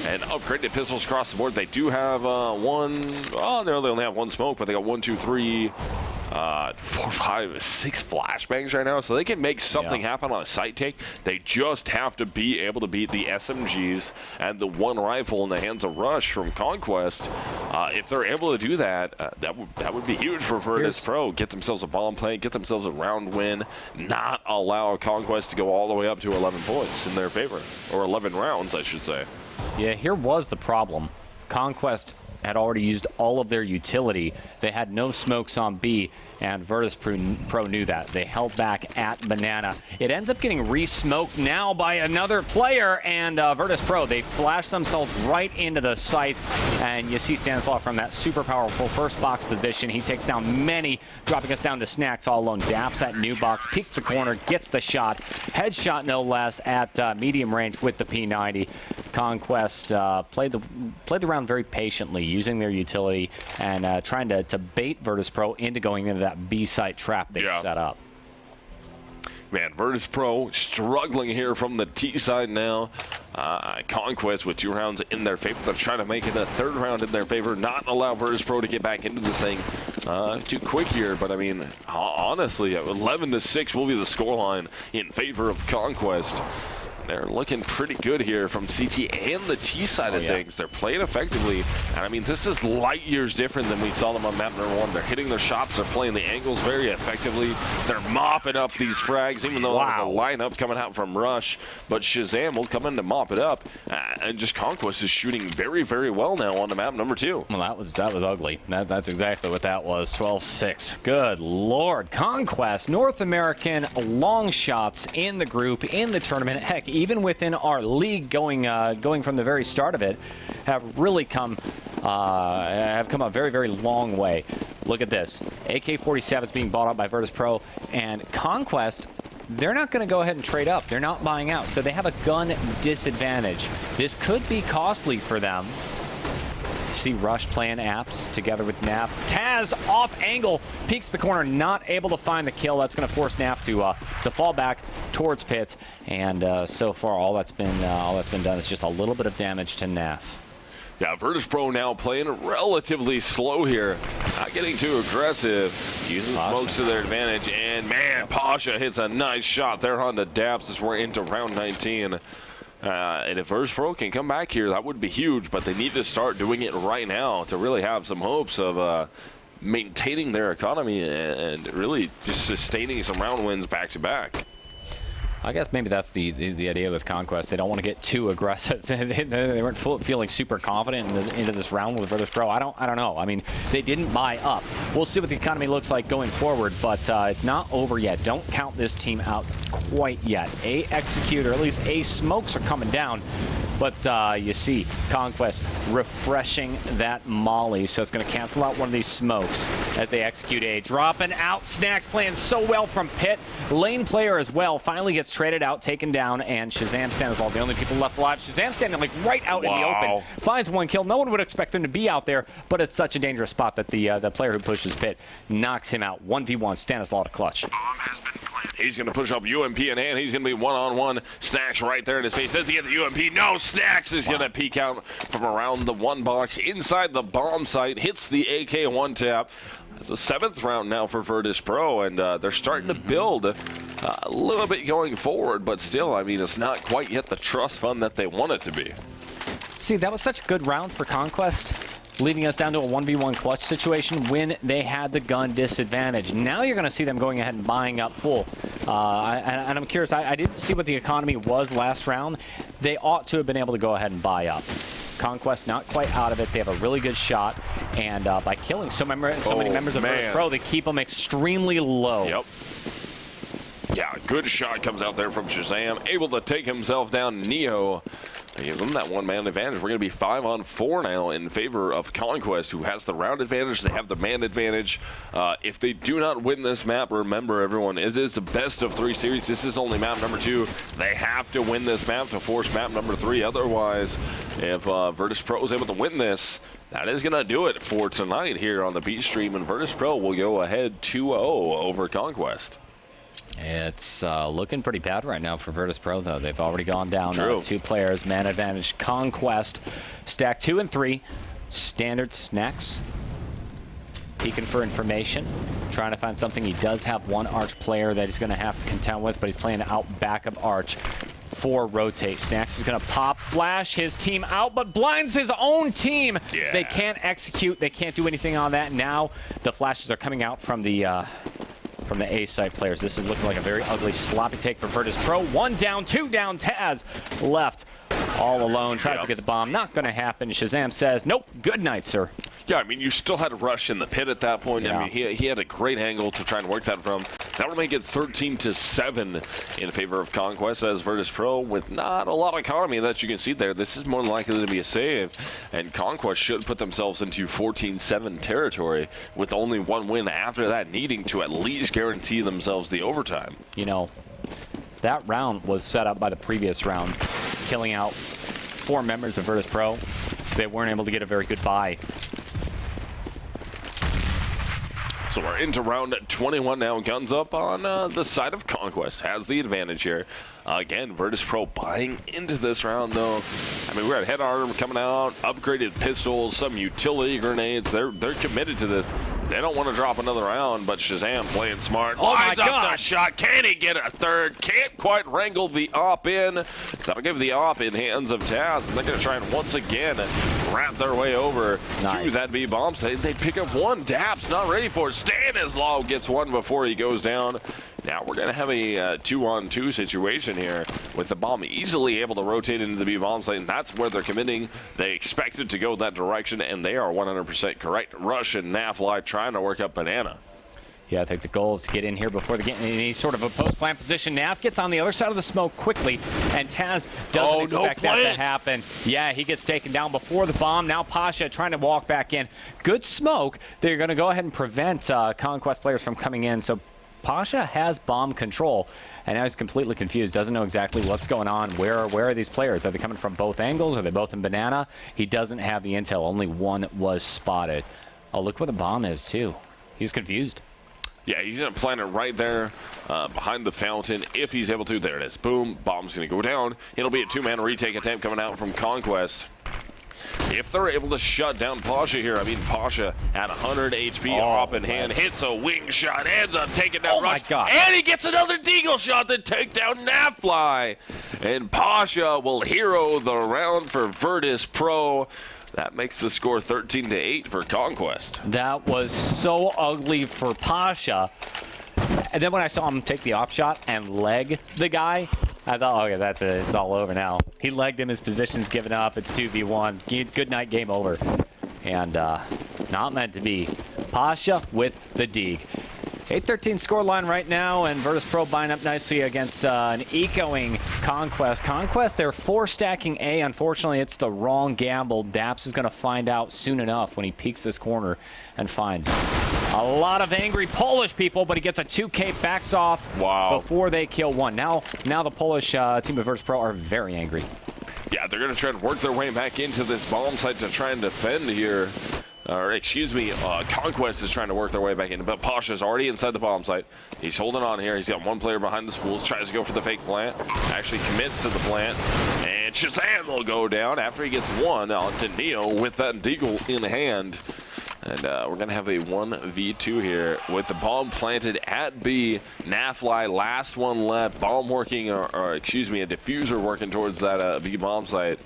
and upgraded pistols across the board. They do have no, they only have 1 smoke, but they got 1, 2, 3, 4, 5, 6 flashbangs right now, so they can make something happen on a site take. They just have to be able to beat the SMGs and the 1 rifle in the hands of Rush from Conquest. If they're able to do that, that would be huge for Virtus.Pro. Get themselves a bomb play, get themselves a round win, not allow Conquest to go all the way up to 11 points in their favor, or 11 rounds, I should say. Yeah, here was the problem. Conquest had already used all of their utility. They had no smokes on B, and Virtus.Pro knew that. They held back at Banana. It ends up getting re-smoked now by another player, and Virtus.Pro, they flash themselves right into the site, and you see Stanislav from that super powerful first box position. He takes down many, dropping us down to Snacks all alone. Daps at new box, peeks the corner, gets the shot. Headshot no less at medium range with the P90. Conquest played the round very patiently, using their utility and trying to bait Virtus.Pro into going into that B site trap they set up. Man, Virtus.Pro struggling here from the T side now. Conquest with 2 rounds in their favor. They're trying to make it a 3rd round in their favor, not allow Virtus.Pro to get back into this thing too quick here. But I mean, honestly, 11-6 will be the scoreline in favor of Conquest. They're looking pretty good here from CT and the T side of things. They're playing effectively. And I mean, this is light years different than we saw them on map number 1. They're hitting their shots. They're playing the angles very effectively. They're mopping up these frags, even though there's a lineup coming out from Rush. But Shazam will come in to mop it up. And just Conquest is shooting very, very well now on the map number 2. Well, that was ugly. That's exactly what that was. 12-6. Good Lord. Conquest, North American long shots in the group, in the tournament. Heck, even within our league, going from the very start of it, have really come a very, very long way. Look at this. AK-47 is being bought up by Virtus.Pro, and Conquest, they're not going to go ahead and trade up. They're not buying out, so they have a gun disadvantage. This could be costly for them. See Rush playing apps together with Naf. Taz off angle, peeks the corner, not able to find the kill. That's going to force Naf to fall back towards Pit. And so far, all that's been done is just a little bit of damage to Naf. Yeah, Virtus.Pro now playing relatively slow here. Not getting too aggressive. Using smokes to their advantage. And, man, Pasha hits a nice shot there on the Daps as we're into round 19. And if Virtus.Pro can come back here, that would be huge. But they need to start doing it right now to really have some hopes of maintaining their economy and really just sustaining some round wins back-to-back. I guess maybe that's the idea with Conquest. They don't want to get too aggressive. They weren't feeling super confident into this round with Virtus.Pro. I don't know. I mean, they didn't buy up. We'll see what the economy looks like going forward, but it's not over yet. Don't count this team out quite yet. A execute, or at least A smokes are coming down. But you see Conquest refreshing that molly, so it's going to cancel out one of these smokes as they execute A. Dropping out, Snacks playing so well from Pit. Lane player as well, finally gets traded out, taken down, and Shazam Stanislaw, the only people left alive. Shazam standing like right out in the open, finds one kill. No one would expect him to be out there, but it's such a dangerous spot that the player who pushes Pit knocks him out. 1v1, Stanislaw to clutch. He's going to push up UMP in hand. He's going to be one-on-one. Snacks right there in his face. Does he get the UMP? No, Snacks is going to peek out from around the one box inside the bomb site. Hits the AK one tap. It's the 7th round now for Virtus.Pro, and they're starting to build a little bit going forward, but still, I mean, it's not quite yet the trust fund that they want it to be. See, that was such a good round for Conquest, leading us down to a 1v1 clutch situation when they had the gun disadvantage. Now you're going to see them going ahead and buying up full. And I'm curious, I didn't see what the economy was last round. They ought to have been able to go ahead and buy up. Conquest not quite out of it. They have a really good shot, and by killing so many members of Virtus.Pro, they keep them extremely low. Yep. Yeah, good shot comes out there from Shazam. Able to take himself down. Neo gives them that one-man advantage. We're going to be 5-on-4 now in favor of Conquest, who has the round advantage. They have the man advantage. If they do not win this map, remember, everyone, it is the best-of-3 series. This is only map number 2. They have to win this map to force map number 3. Otherwise, if Virtus.Pro is able to win this, that is going to do it for tonight here on the Beat Stream, and Virtus.Pro will go ahead 2-0 over Conquest. It's looking pretty bad right now for Virtus.Pro, though. They've already gone down 2 players. Man advantage, Conquest. Stack 2 and 3. Standard Snacks. Peeking for information. Trying to find something. He does have one Arch player that he's going to have to contend with, but he's playing out back of Arch. 4 rotate. Snacks is going to pop, flash his team out, but blinds his own team. Yeah. They can't execute. They can't do anything on that. Now the flashes are coming out from the A site players. This is looking like a very ugly, sloppy take for Virtus.Pro. 1 down, 2 down. Taz left all alone. Tries to get the bomb. Not going to happen. Shazam says, nope, good night, sir. Yeah, I mean, you still had a rush in the pit at that point. Yeah. I mean, he had a great angle to try and work that from. That will make it 13-7 in favor of Conquest as Virtus.Pro with not a lot of economy that you can see there. This is more likely to be a save, and Conquest should put themselves into 14-7 territory with only 1 win after that, needing to at least guarantee themselves the overtime. You know, that round was set up by the previous round, killing out 4 members of Virtus.Pro. They weren't able to get a very good buy. So we're into round 21 now. Guns up on the side of Conquest. Has the advantage here. Again, Virtus.Pro buying into this round, though. I mean, we're at head armor coming out, upgraded pistols, some utility grenades. They're committed to this. They don't want to drop another round, but Shazam playing smart. Oh my God. Up the shot. Can he get a third? Can't quite wrangle the op in. That'll give the op in hands of Taz. And they're going to try and once again wrap their way over to that B bomb site. They pick up 1. Daps not ready for it. Stanislaw gets 1 before he goes down. Now we're going to have a 2-on-2 situation here with the bomb easily able to rotate into the B bomb site, and that's where they're committing. They expect it to go that direction, and they are 100% correct. Rush and Nafly trying to work up Banana. Yeah, I think the goal is to get in here before they get in any sort of a post-plant position. Naf gets on the other side of the smoke quickly, and Taz doesn't expect that to happen. Yeah, he gets taken down before the bomb. Now Pasha trying to walk back in. Good smoke. They're going to go ahead and prevent Conquest players from coming in. So Pasha has bomb control, and now he's completely confused. Doesn't know exactly what's going on. Where are these players? Are they coming from both angles? Are they both in Banana? He doesn't have the intel. Only 1 was spotted. Oh, look where the bomb is, too. He's confused. Yeah, he's going to plant it right there behind the fountain if he's able to. There it is. Boom. Bomb's going to go down. It'll be a 2-man retake attempt coming out from Conquest. if they're able to shut down Pasha here. I mean, Pasha at 100 HP up in hand, hits a wing shot, ends up taking down Rush, and he gets another deagle shot to take down Nafly. And Pasha will hero the round for Virtus.Pro. That makes the score 13-8 for Conquest. That was so ugly for Pasha. And then when I saw him take the off shot and leg the guy, I thought, okay, that's it. It's all over now. He legged him. His position's given up. It's 2v1. Good night, game over. And not meant to be. Pasha with the dig. 8-13 scoreline right now, and Virtus.Pro buying up nicely against an echoing Conquest. Conquest, they're 4-stacking A. Unfortunately, it's the wrong gamble. Daps is going to find out soon enough when he peeks this corner and finds a lot of angry Polish people, but he gets a 2K, backs off before they kill one. Now the Polish team of Virtus.Pro are very angry. Yeah, they're going to try and work their way back into this bomb site to try and defend here. Or, excuse me, Conquest is trying to work their way back in, but Pasha's already inside the bomb site. He's holding on here. He's got one player behind the spools, tries to go for the fake plant, actually commits to the plant, and Shazam will go down after he gets one onto Neo with that deagle in hand. And we're going to have a 1v2 here with the bomb planted at B. Nafly, last one left. Bomb working, or excuse me, a diffuser working towards that B bomb site.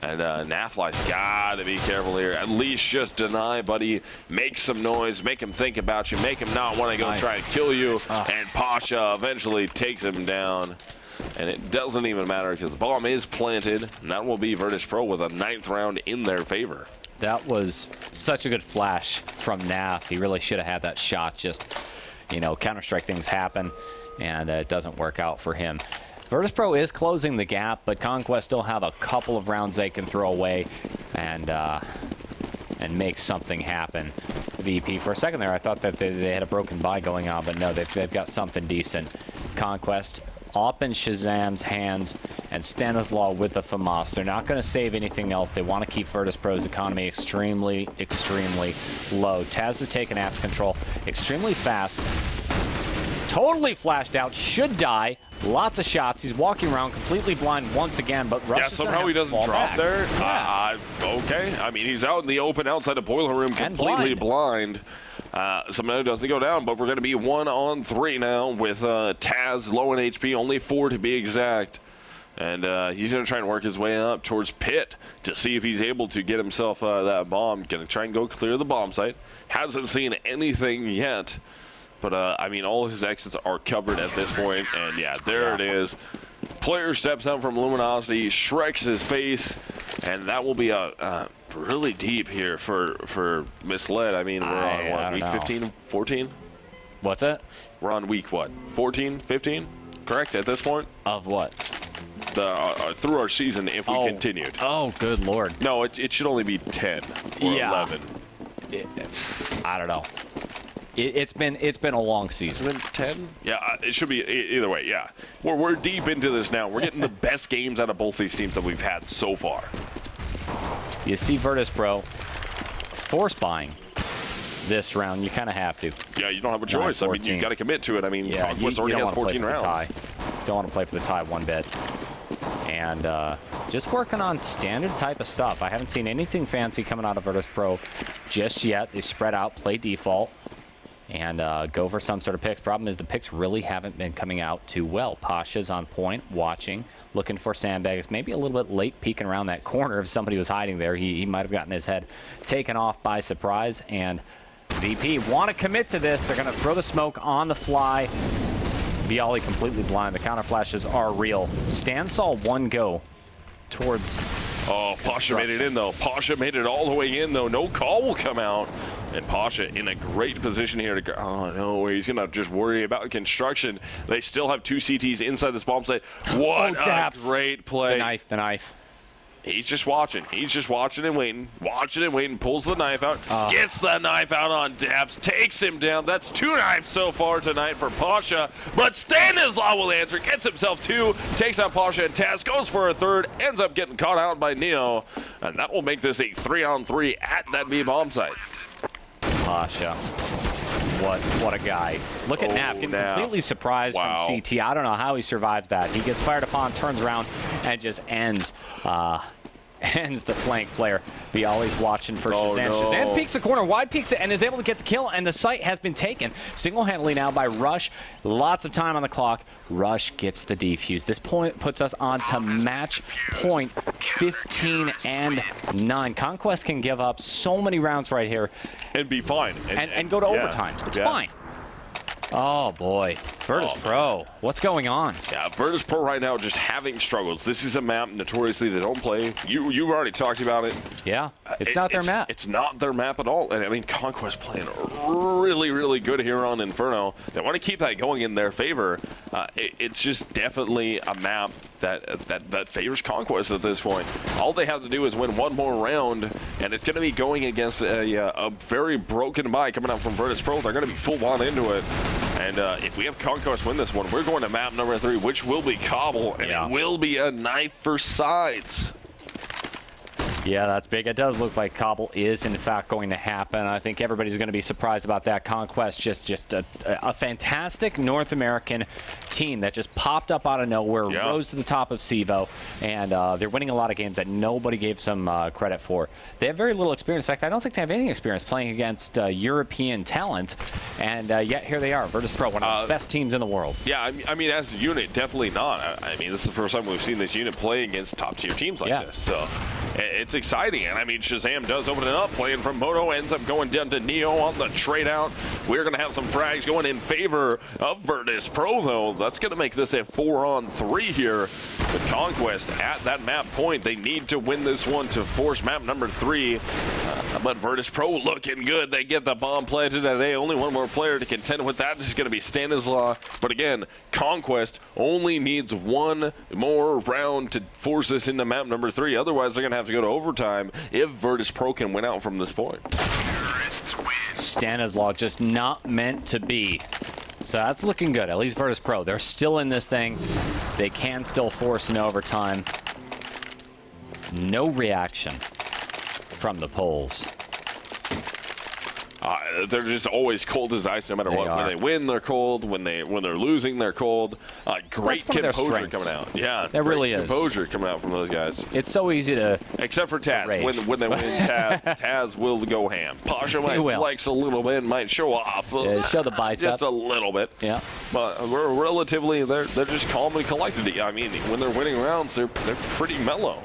And Nafly's got to be careful here. At least just deny, buddy. Make some noise. Make him think about you. Make him not want to go try and kill you. And Pasha eventually takes him down. And it doesn't even matter because the bomb is planted. And that will be Virtus.Pro with a 9th round in their favor. That was such a good flash from Naf. He really should have had that shot. Just, you know, Counter-Strike things happen, and it doesn't work out for him. Virtus.Pro is closing the gap, but Conquest still have a couple of rounds they can throw away and make something happen. VP, for a second there, I thought that they had a broken buy going on, but no, they've got something decent. Conquest up in Shazam's hands, and Stanislaw with the FAMAS. They're not going to save anything else. They want to keep Virtus.Pro's economy extremely, extremely low. Taz is taking apps control extremely fast. Totally flashed out, should die. Lots of shots. He's walking around completely blind once again, but Rush is somehow he doesn't drop back there. Yeah. Okay. I mean, he's out in the open outside the boiler room, completely blind. Somehow doesn't go down, but we're going to be 1-on-3 now with Taz low in HP, only 4 to be exact. And he's going to try and work his way up towards Pit to see if he's able to get himself that bomb. Going to try and go clear the bomb site. Hasn't seen anything yet. But, I mean, all his exits are covered at this point. And, yeah, there it is. Player steps out from Luminosity, shreks his face, and that will be a really deep here for Misled. I mean, we're on, what, week 15, 14? What's that? We're on week, what, 14, 15? Correct, at this point? Of what? Through our season, if we continued. Oh, good Lord. No, it should only be 10 or 11. I don't know. It's been a long season. It's been 10? Yeah, it should be either way. Yeah, we're deep into this now. We're getting the best games out of both these teams that we've had so far. You see Virtus.Pro force buying this round. You kind of have to. Yeah, you don't have a choice. I mean, you got to commit to it. I mean, Conquest already has 14 rounds. Don't want to play for the tie one bit. And just working on standard type of stuff. I haven't seen anything fancy coming out of Virtus.Pro just yet. They spread out, play default, and go for some sort of picks. Problem is the picks really haven't been coming out too well. Pasha's on point, watching, looking for sandbags. Maybe a little bit late peeking around that corner. If somebody was hiding there, he might have gotten his head taken off by surprise. And VP want to commit to this. They're going to throw the smoke on the fly. Bialy completely blind. The counter flashes are real. Stan saw one go towards... Oh, Pasha made it in, though. Pasha made it all the way in, though. No call will come out. And Pasha in a great position here to go. Oh, no, he's going to just worry about construction. They still have 2 CTs inside this bomb site. What a great play. The knife. He's just watching. He's just watching and waiting. Watching and waiting. Pulls the knife out. Gets the knife out on Daps. Takes him down. That's 2 knives so far tonight for Pasha. But Stanislaw will answer. Gets himself 2. Takes out Pasha, and Taz goes for a 3rd. Ends up getting caught out by Neo. And that will make this a 3-on-3 at that B bomb site. Pasha. What a guy. Look at Nap getting completely surprised from CT. I don't know how he survives that. He gets fired upon, turns around, and just ends ends the flank player. Bialy's watching for Shazam. No. Shazam peeks the corner, wide peeks it, and is able to get the kill, and the site has been taken single-handedly now by Rush. Lots of time on the clock. Rush gets the defuse. This point puts us on to match point 15-9. Conquest can give up so many rounds right here. And be fine. And go to overtime. It's fine. Oh, boy. Virtus.Pro. What's going on? Yeah, Virtus.Pro right now just having struggles. This is a map notoriously they don't play. You've already talked about it. Yeah, it's not their map. It's not their map at all. And I mean, Conquest playing really, really good here on Inferno. They want to keep that going in their favor. It's just definitely a map that favors Conquest at this point. All they have to do is win one more round, and it's going to be going against a very broken buy coming out from Virtus.Pro. They're going to be full on into it. And if we have Conquest win this one, we're going to map number 3, which will be Cobble, and it will be a knife for sides. Yeah, that's big. It does look like Cobble is, in fact, going to happen. I think everybody's going to be surprised about that. Conquest, just a fantastic North American team that just popped up out of nowhere, rose to the top of CEVO, and they're winning a lot of games that nobody gave some credit for. They have very little experience. In fact, I don't think they have any experience playing against European talent, and yet here they are, Virtus.Pro, one of the best teams in the world. Yeah, I mean, as a unit, definitely not. I mean, this is the first time we've seen this unit play against top-tier teams like this, so it's exciting. And I mean, Shazam does open it up, playing from Moto, ends up going down to Neo on the trade out. We're going to have some frags going in favor of Virtus.Pro, though. That's going to make this a 4-on-3 here with Conquest at that map point. They need to win this one to force map number 3. But Virtus.Pro looking good. They get the bomb planted at A. Only one more player to contend with that. This is going to be Stanislaw. But again, Conquest only needs one more round to force this into map number 3. Otherwise, they're going to have to go to overtime if Virtus.Pro can win out from this point. Stanislaw just not meant to be. So that's looking good. At least Virtus.Pro. They're still in this thing. They can still force an overtime. No reaction from the polls. They're just always cold as ice no matter what. When they win, they're cold. When they're losing, they're cold. Great composure coming out. Yeah, that really is. Composure coming out from those guys. It's so easy to. Except for Taz. When they win, Taz will go ham. Pasha might flex a little bit, might show off. Show the bicep. Just a little bit. Yeah. But we're relatively, they're just calm and collected. I mean, when they're winning rounds, they're pretty mellow.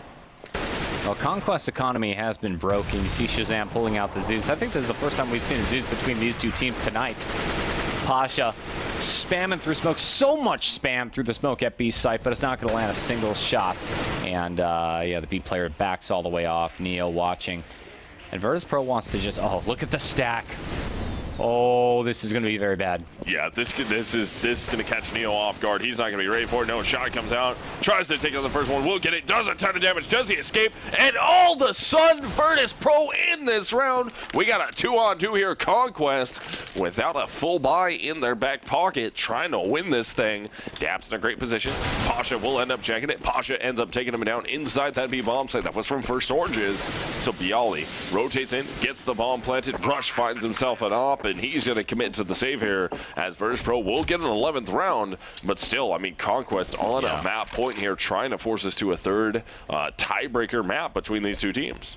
Well, Conquest economy has been broken. You see Shazam pulling out the Zeus. I think this is the first time we've seen a Zeus between these two teams tonight. Pasha spamming through smoke. So much spam through the smoke at B site, but it's not going to land a single shot. And, yeah, the B player backs all the way off. Neo watching. And Virtus.Pro wants to just, oh, look at the stack. Oh, this is going to be very bad. Yeah, this is going to catch Neo off guard. He's not going to be ready for it. No, shot comes out. Tries to take out the first one. Will get it. Does a ton of damage. Does he escape? And all of a sudden, Virtus.Pro in this round. We got a 2-on-2 here. Conquest without a full buy in their back pocket, trying to win this thing. Dab's in a great position. Pasha will end up checking it. Pasha ends up taking him down inside that B bomb site. That was from First Oranges. So Bialy rotates in, gets the bomb planted. Rush finds himself an op, and he's going to commit to the save here as Virtus.Pro will get an 11th round. But still, I mean, Conquest on a map point here, trying to force us to a third tiebreaker map between these two teams.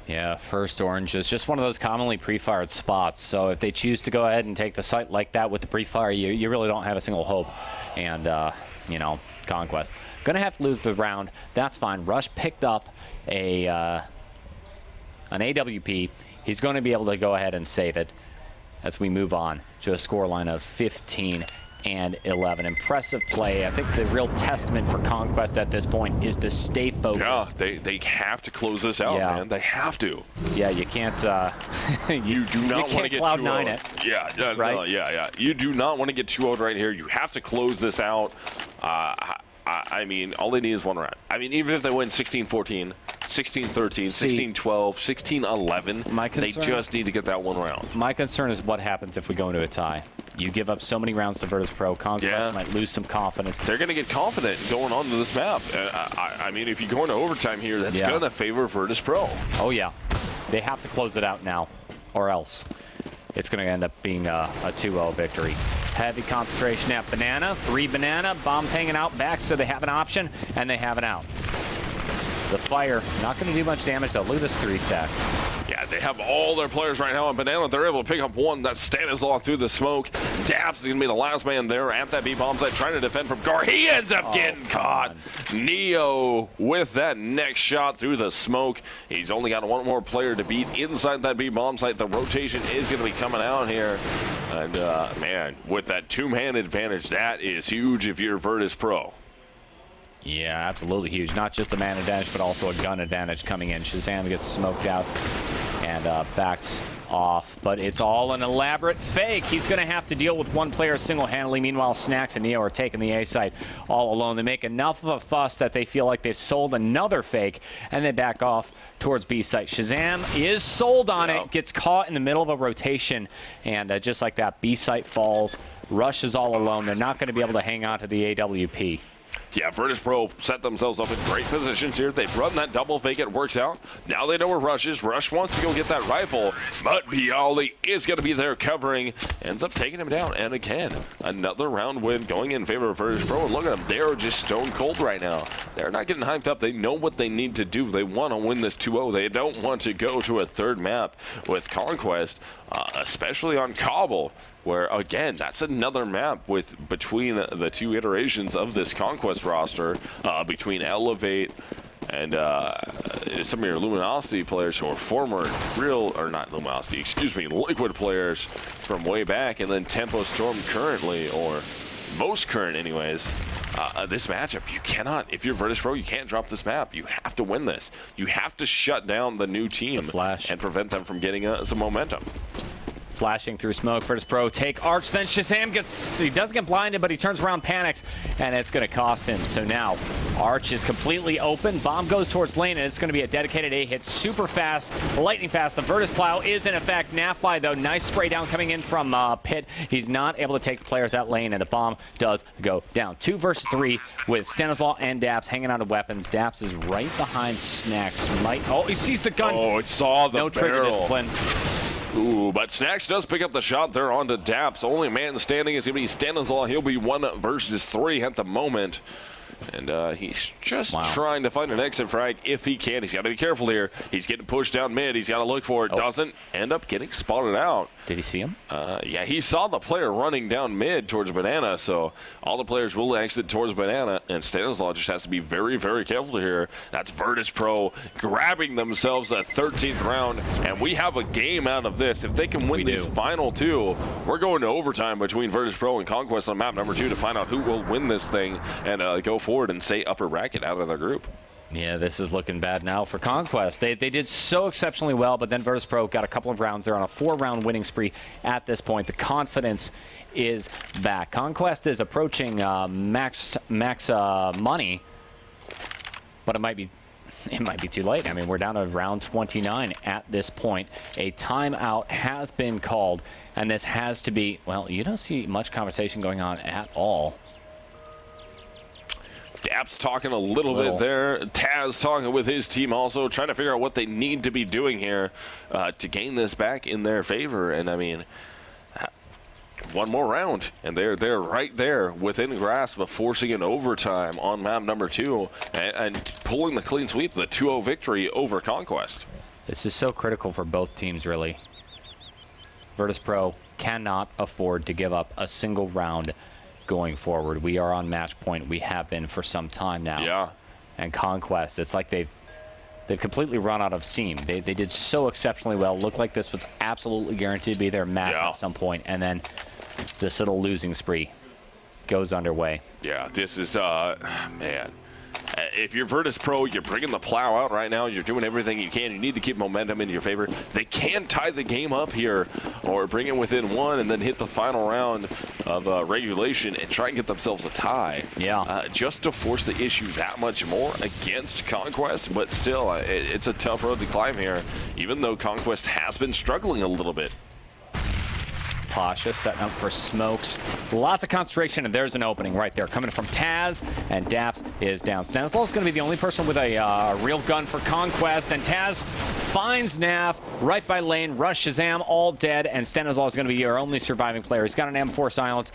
Yeah, First Orange is just one of those commonly pre-fired spots. So if they choose to go ahead and take the site like that with the pre-fire, you really don't have a single hope. And, you know, Conquest going to have to lose the round. That's fine. Rush picked up an AWP. He's going to be able to go ahead and save it as we move on to a scoreline of 15-11. Impressive play. I think the real testament for Conquest at this point is to stay focused. Yeah, they have to close this out, man. They have to. Yeah, you can't. you do not want to get cloud nine 2-0'd. it. Yeah, right? Yeah. You do not want to get 2-0'd right here. You have to close this out. I mean, all they need is one round. I mean, even if they win 16-14, 16-13, 16-12, 16-11, they just need to get that one round. My concern is what happens if we go into a tie. You give up so many rounds to Virtus.Pro, Conquest might lose some confidence. They're going to get confident going on to this map. I mean, if you go into overtime here, that's going to favor Virtus.Pro. Oh, yeah. They have to close it out now, or else it's going to end up being a 2-0 victory. Heavy concentration at Banana. 3 Banana. Bombs hanging out back, so they have an option, and they have an out. The fire, not going to do much damage though. Look at this 3-stack. Yeah, they have all their players right now on Banana. They're able to pick up one. That's Stanislaw through the smoke. Daps is going to be the last man there at that B-bomb site trying to defend from Gar. He ends up getting caught. Neo with that next shot through the smoke. He's only got one more player to beat inside that B-bomb site. The rotation is going to be coming out here. And, man, with that two-man advantage, that is huge if you're Virtus.Pro. Yeah, absolutely huge. Not just a man advantage, but also a gun advantage coming in. Shazam gets smoked out and backs off. But it's all an elaborate fake. He's going to have to deal with one player single-handedly. Meanwhile, Snacks and Neo are taking the A site all alone. They make enough of a fuss that they feel like they've sold another fake, and they back off towards B site. Shazam is sold on it, gets caught in the middle of a rotation, and just like that, B site falls. Rush is all alone. They're not going to be able to hang on to the AWP. Yeah, Virtus.Pro set themselves up in great positions here. They've run that double fake. It works out. Now they know where Rush is. Rush wants to go get that rifle, but Bialy is going to be there covering. Ends up taking him down. And again, another round win going in favor of Virtus.Pro. And look at them. They're just stone cold right now. They're not getting hyped up. They know what they need to do. They want to win this 2-0. They don't want to go to a third map with Conquest, especially on Cobble, where, again, that's another map with between the two iterations of this Conquest roster, between Elevate and some of your Luminosity players who are former not Luminosity, excuse me, Liquid players from way back, and then Tempo Storm currently, or most current anyways. This matchup, you cannot, if you're Virtus.Pro, you can't drop this map. You have to win this. You have to shut down the new team and prevent them from getting some momentum. Flashing through smoke, Virtus.Pro take Arch, then Shazam he does get blinded, but he turns around, panics, and it's going to cost him. So now Arch is completely open. Bomb goes towards lane, and it's going to be a dedicated A hit, super fast, lightning fast. The Virtus Plow is in effect. Nafly, though, nice spray down coming in from Pit. He's not able to take the players at lane, and the bomb does go down. 2 versus 3 with Stanislaw and Daps hanging out of weapons. Daps is right behind Snacks. He sees the gun. Oh, it saw the No trigger discipline. Ooh, but Snacks does pick up the shot there onto Daps. Only man standing is going to be Stanislaw. He'll be 1 versus 3 at the moment. And he's just trying to find an exit frag if he can. He's got to be careful here. He's getting pushed down mid. He's got to look for it. Doesn't end up getting spotted out. Did he see him? Yeah, he saw the player running down mid towards Banana, so all the players will exit towards Banana, and Stanislaw just has to be very, very careful here. That's Virtus.Pro grabbing themselves a 13th round, and we have a game out of this. If they can win these final 2, we're going to overtime between Virtus.Pro and Conquest on map number 2 to find out who will win this thing and go forward and stay upper bracket out of their group. Yeah, this is looking bad now for Conquest. They did so exceptionally well, but then Virtus.Pro got a couple of rounds. They're on a 4-round winning spree at this point. The confidence is back. Conquest is approaching max money, but it might be too late. I mean, we're down to round 29 at this point. A timeout has been called, and this has to be, well, you don't see much conversation going on at all. Daps talking a little bit there. Taz talking with his team also, trying to figure out what they need to be doing here to gain this back in their favor. And I mean, 1 more round, and they're right there within grasp of forcing an overtime on map number 2 and pulling the clean sweep, the 2-0 victory over Conquest. This is so critical for both teams, really. Virtus.Pro cannot afford to give up a single round going forward. We are on match point. We have been for some time now. Yeah. And Conquest, it's like they've completely run out of steam. They did so exceptionally well. Looked like this was absolutely guaranteed to be their map at some point, and then this little losing spree goes underway. Yeah, this is man. If you're Virtus.Pro, you're bringing the plow out right now. You're doing everything you can. You need to keep momentum in your favor. They can tie the game up here or bring it within 1 and then hit the final round of regulation and try and get themselves a tie. Yeah. Just to force the issue that much more against Conquest. But still, it's a tough road to climb here, even though Conquest has been struggling a little bit. Pasha setting up for smokes. Lots of concentration, and there's an opening right there coming from Taz, and Daps is down. Stanislaw is going to be the only person with a real gun for Conquest, and Taz finds Nav right by lane. Rush, Shazam, all dead, and Stanislaw is going to be your only surviving player. He's got an M4 silence.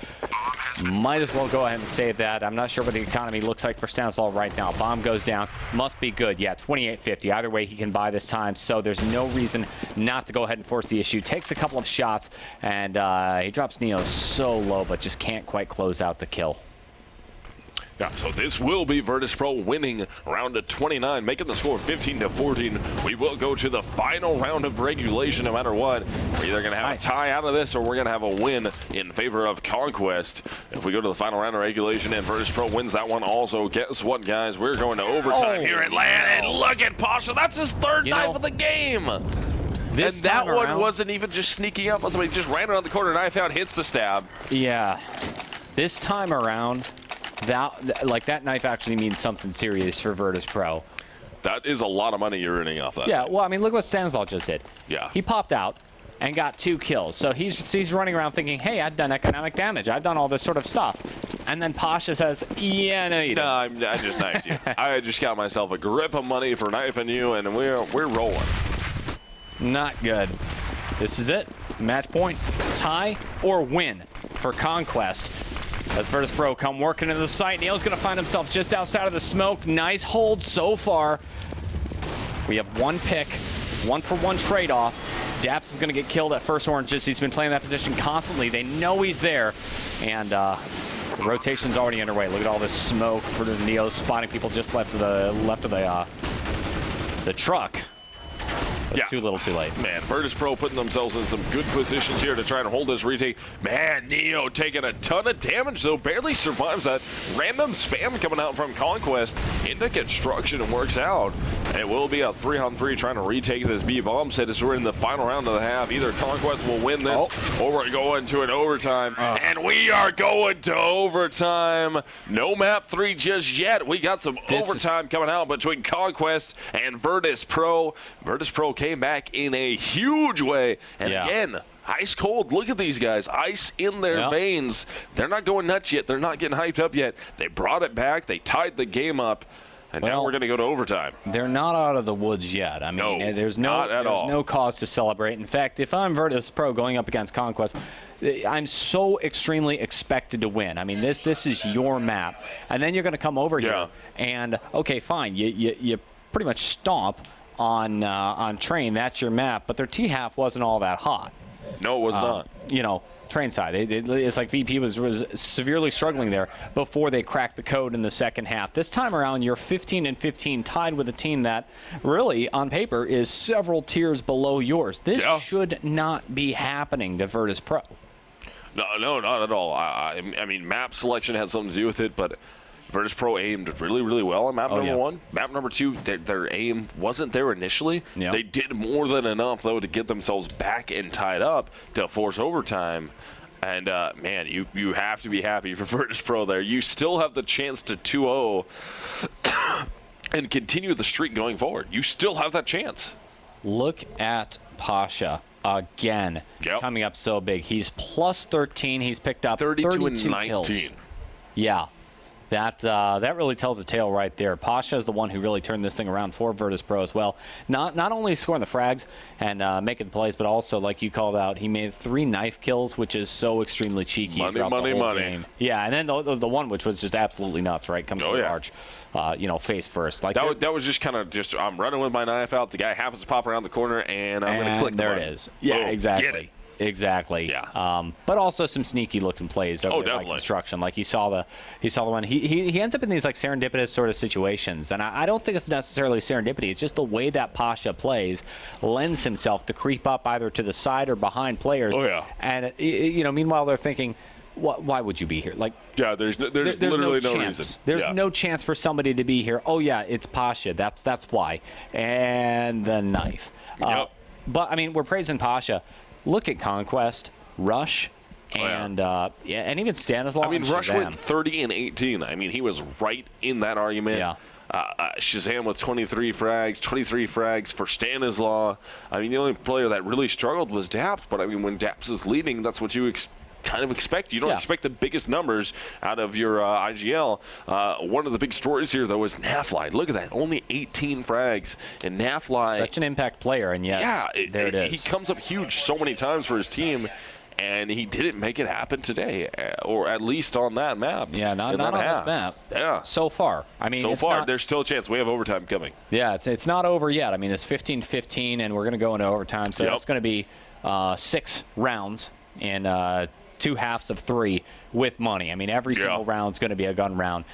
Might as well go ahead and save that. I'm not sure what the economy looks like for Stanislav right now. Bomb goes down. Must be good. Yeah, 28.50. Either way, he can buy this time, so there's no reason not to go ahead and force the issue. Takes a couple of shots, and he drops Neo so low, but just can't quite close out the kill. Yeah, so this will be Virtus.Pro winning round of 29, making the score 15-14. We will go to the final round of regulation no matter what. We're either going to have a tie out of this or we're going to have a win in favor of Conquest. If we go to the final round of regulation and Virtus.Pro wins that one also, guess what, guys? We're going to overtime here at LAN, and look at Pasha. That's his third knife of the game. And that one wasn't even just sneaking up on somebody. Just ran around the corner, knife out, hits the stab. Yeah. This time around, that knife actually means something serious for Virtus.Pro. That is a lot of money you're earning off that. Yeah, well, I mean, look what Stanislav just did. Yeah. He popped out and got 2 kills. So he's running around thinking, hey, I've done economic damage. I've done all this sort of stuff. And then Pasha says, yeah, no, you don't. No, I just knifed you. I just got myself a grip of money for knifing you, and we're rolling. Not good. This is it. Match point, tie, or win for Conquest. As Virtus.Pro come working into the site, Neil's going to find himself just outside of the smoke. Nice hold so far. We have 1 pick, 1-for-1 trade-off. Daps is going to get killed at first oranges. He's been playing that position constantly. They know he's there, and the rotation's already underway. Look at all this smoke for the Neo spotting people just left of the truck. That's too little too late. Man, Virtus.Pro putting themselves in some good positions here to try and hold this retake. Man, Neo taking a ton of damage, though. Barely survives that random spam coming out from Conquest into construction and works out. And it will be a 3-on-3 trying to retake this B-bomb set as we're in the final round of the half. Either Conquest will win this or we're going to an overtime. And we are going to overtime. No map 3 just yet. We got some overtime coming out between Conquest and Virtus.Pro. Virtus.Pro came back in a huge way. And again, ice cold. Look at these guys. Ice in their veins. They're not going nuts yet. They're not getting hyped up yet. They brought it back. They tied the game up. And now we're going to go to overtime. They're not out of the woods yet. I mean, there's no cause to celebrate. In fact, if I'm Virtus.Pro going up against Conquest, I'm so extremely expected to win. I mean, this is your map. And then you're going to come over here and, okay, fine, you pretty much stomp on Train. That's your map. But their T-half wasn't all that hot. No, it was not. You know, Train side. It's like VP was severely struggling there before they cracked the code in the second half. This time around, you're 15-15, tied with a team that really, on paper, is several tiers below yours. This should not be happening to Virtus.Pro. No, not at all. I mean, map selection had something to do with it, but Virtus.Pro aimed really, really well on map number 1. Map number 2, their aim wasn't there initially. They did more than enough, though, to get themselves back and tied up to force overtime. And, man, you have to be happy for Virtus.Pro there. You still have the chance to 2-0 and continue the streak going forward. You still have that chance. Look at Pasha again, coming up so big. He's plus 13. He's picked up 32 and 19. kills. Yeah. That really tells a tale right there. Pasha is the one who really turned this thing around for Virtus.Pro as well. Not only scoring the frags and making plays, but also, like you called out, he made 3 knife kills, which is so extremely cheeky. Money. Game. Yeah, and then the one which was just absolutely nuts, right? Coming to the arch, face first. Like that was just kind of I'm running with my knife out. The guy happens to pop around the corner, and I'm going to click the button. There it is. Yeah, boom, exactly. Get it. Exactly. Yeah. But also some sneaky looking plays over like construction. Like he saw the one. He ends up in these like serendipitous sort of situations, and I don't think it's necessarily serendipity. It's just the way that Pasha plays lends himself to creep up either to the side or behind players. And meanwhile they're thinking, why would you be here? Like, there's literally no chance. reason. There's no chance for somebody to be here. Oh yeah, it's Pasha. That's why. And the knife. But I mean, we're praising Pasha. Look at Conquest, Rush, and even Stanislav. I mean, Rush went 30 and 18. I mean, he was right in that argument. Yeah. Shazam with 23 frags for Stanislav. I mean, the only player that really struggled was Daps. But I mean, when Daps is leading, that's what you kind of expect. You don't expect the biggest numbers out of your IGL. One of the big stories here, though, is Nafly. Look at that. Only 18 frags. And Nafly... Such an impact player, and yet there it is. He comes up huge so many times for his team. and he didn't make it happen today, or at least on that map. Yeah, not on this map. Yeah. So far. I mean, so far, there's still a chance. We have overtime coming. Yeah, it's not over yet. I mean, it's 15-15, and we're going to go into overtime. So it's going to be 6 rounds in 2 halves of 3 with money. I mean, every single round's going to be a gun round.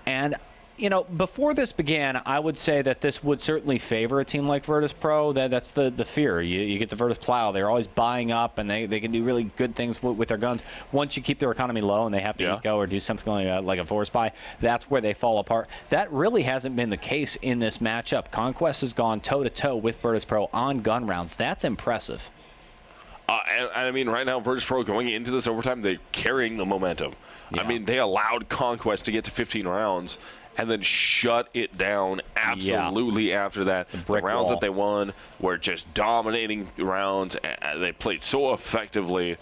And you know, before this began, I would say that this would certainly favor a team like Virtus.Pro. That's the fear. You get the Virtus Plow. They're always buying up, and they can do really good things with their guns. Once you keep their economy low and they have to eco or do something like a force buy, that's where they fall apart. That really hasn't been the case in this matchup. Conquest has gone toe-to-toe with Virtus.Pro on gun rounds. That's impressive. And I mean, right now, Virtus.Pro going into this overtime, they're carrying the momentum. Yeah. I mean, they allowed Conquest to get to 15 rounds and then shut it down absolutely after that. The rounds that they won were just dominating rounds. They played so effectively.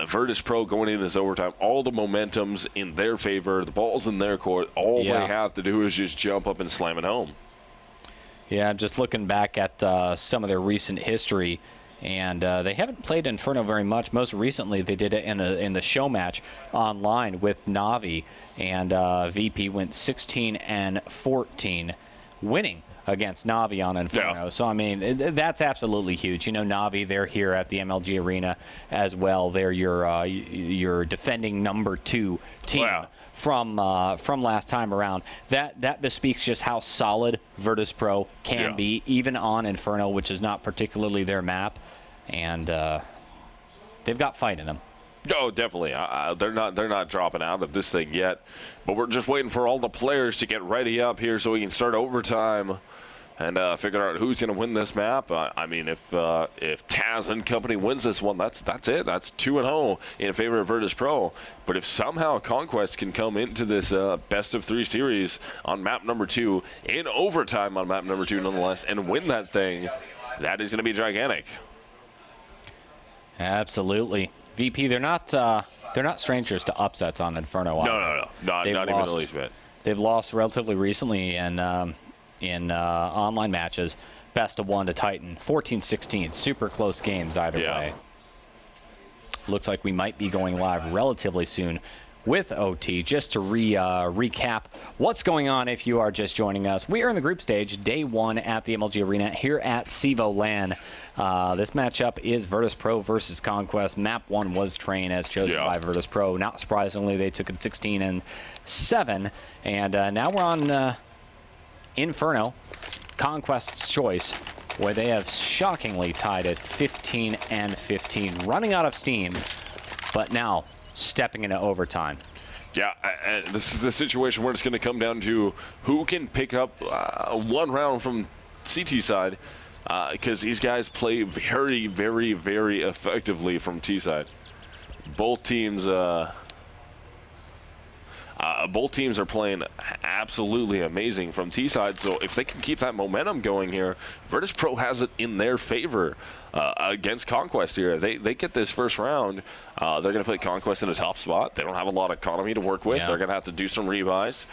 Virtus.Pro going into this overtime, all the momentum's in their favor. The ball's in their court. All they have to do is just jump up and slam it home. Yeah, just looking back at some of their recent history, and they haven't played Inferno very much. Most recently, they did it in the show match online with Navi, and VP went 16-14, winning against Navi on Inferno. So, I mean, that's absolutely huge. You know, Navi, they're here at the MLG Arena as well. They're your defending number 2 team. From last time around. That bespeaks just how solid Virtus.Pro can be, even on Inferno, which is not particularly their map, and they've got fight in them. Oh, definitely. They're not dropping out of this thing yet, but we're just waiting for all the players to get ready up here so we can start overtime and figure out who's going to win this map. I mean, if Taz and company wins this one, that's it. That's 2-0 in favor of Virtus.Pro. But if somehow Conquest can come into this best of 3 series on map number 2, in overtime on map number 2 nonetheless, and win that thing, that is going to be gigantic. Absolutely. VP, they're not strangers to upsets on Inferno. No. Not even the least bit. They've lost relatively recently, and in online matches, best of 1 to Titan, 14-16, super close games either way. Looks like we might be going live relatively soon with OT. Just to recap what's going on if you are just joining us. We are in the group stage, day 1 at the MLG Arena here at CEVO LAN. This matchup is Virtus.Pro versus Conquest. Map 1 was Train, as chosen by Virtus.Pro. Not surprisingly, they took it 16-7, and now we're on Inferno, Conquest's choice, where they have shockingly tied it 15-15, running out of steam, but now stepping into overtime. Yeah, and this is a situation where it's going to come down to who can pick up 1 round from CT side, because these guys play very, very, very effectively from T side. Both teams are playing absolutely amazing from T side, so if they can keep that momentum going here, Virtus.Pro has it in their favor against Conquest here. They get this first round. They're going to put Conquest in a tough spot. They don't have a lot of economy to work with. They're going to have to do some rebuys.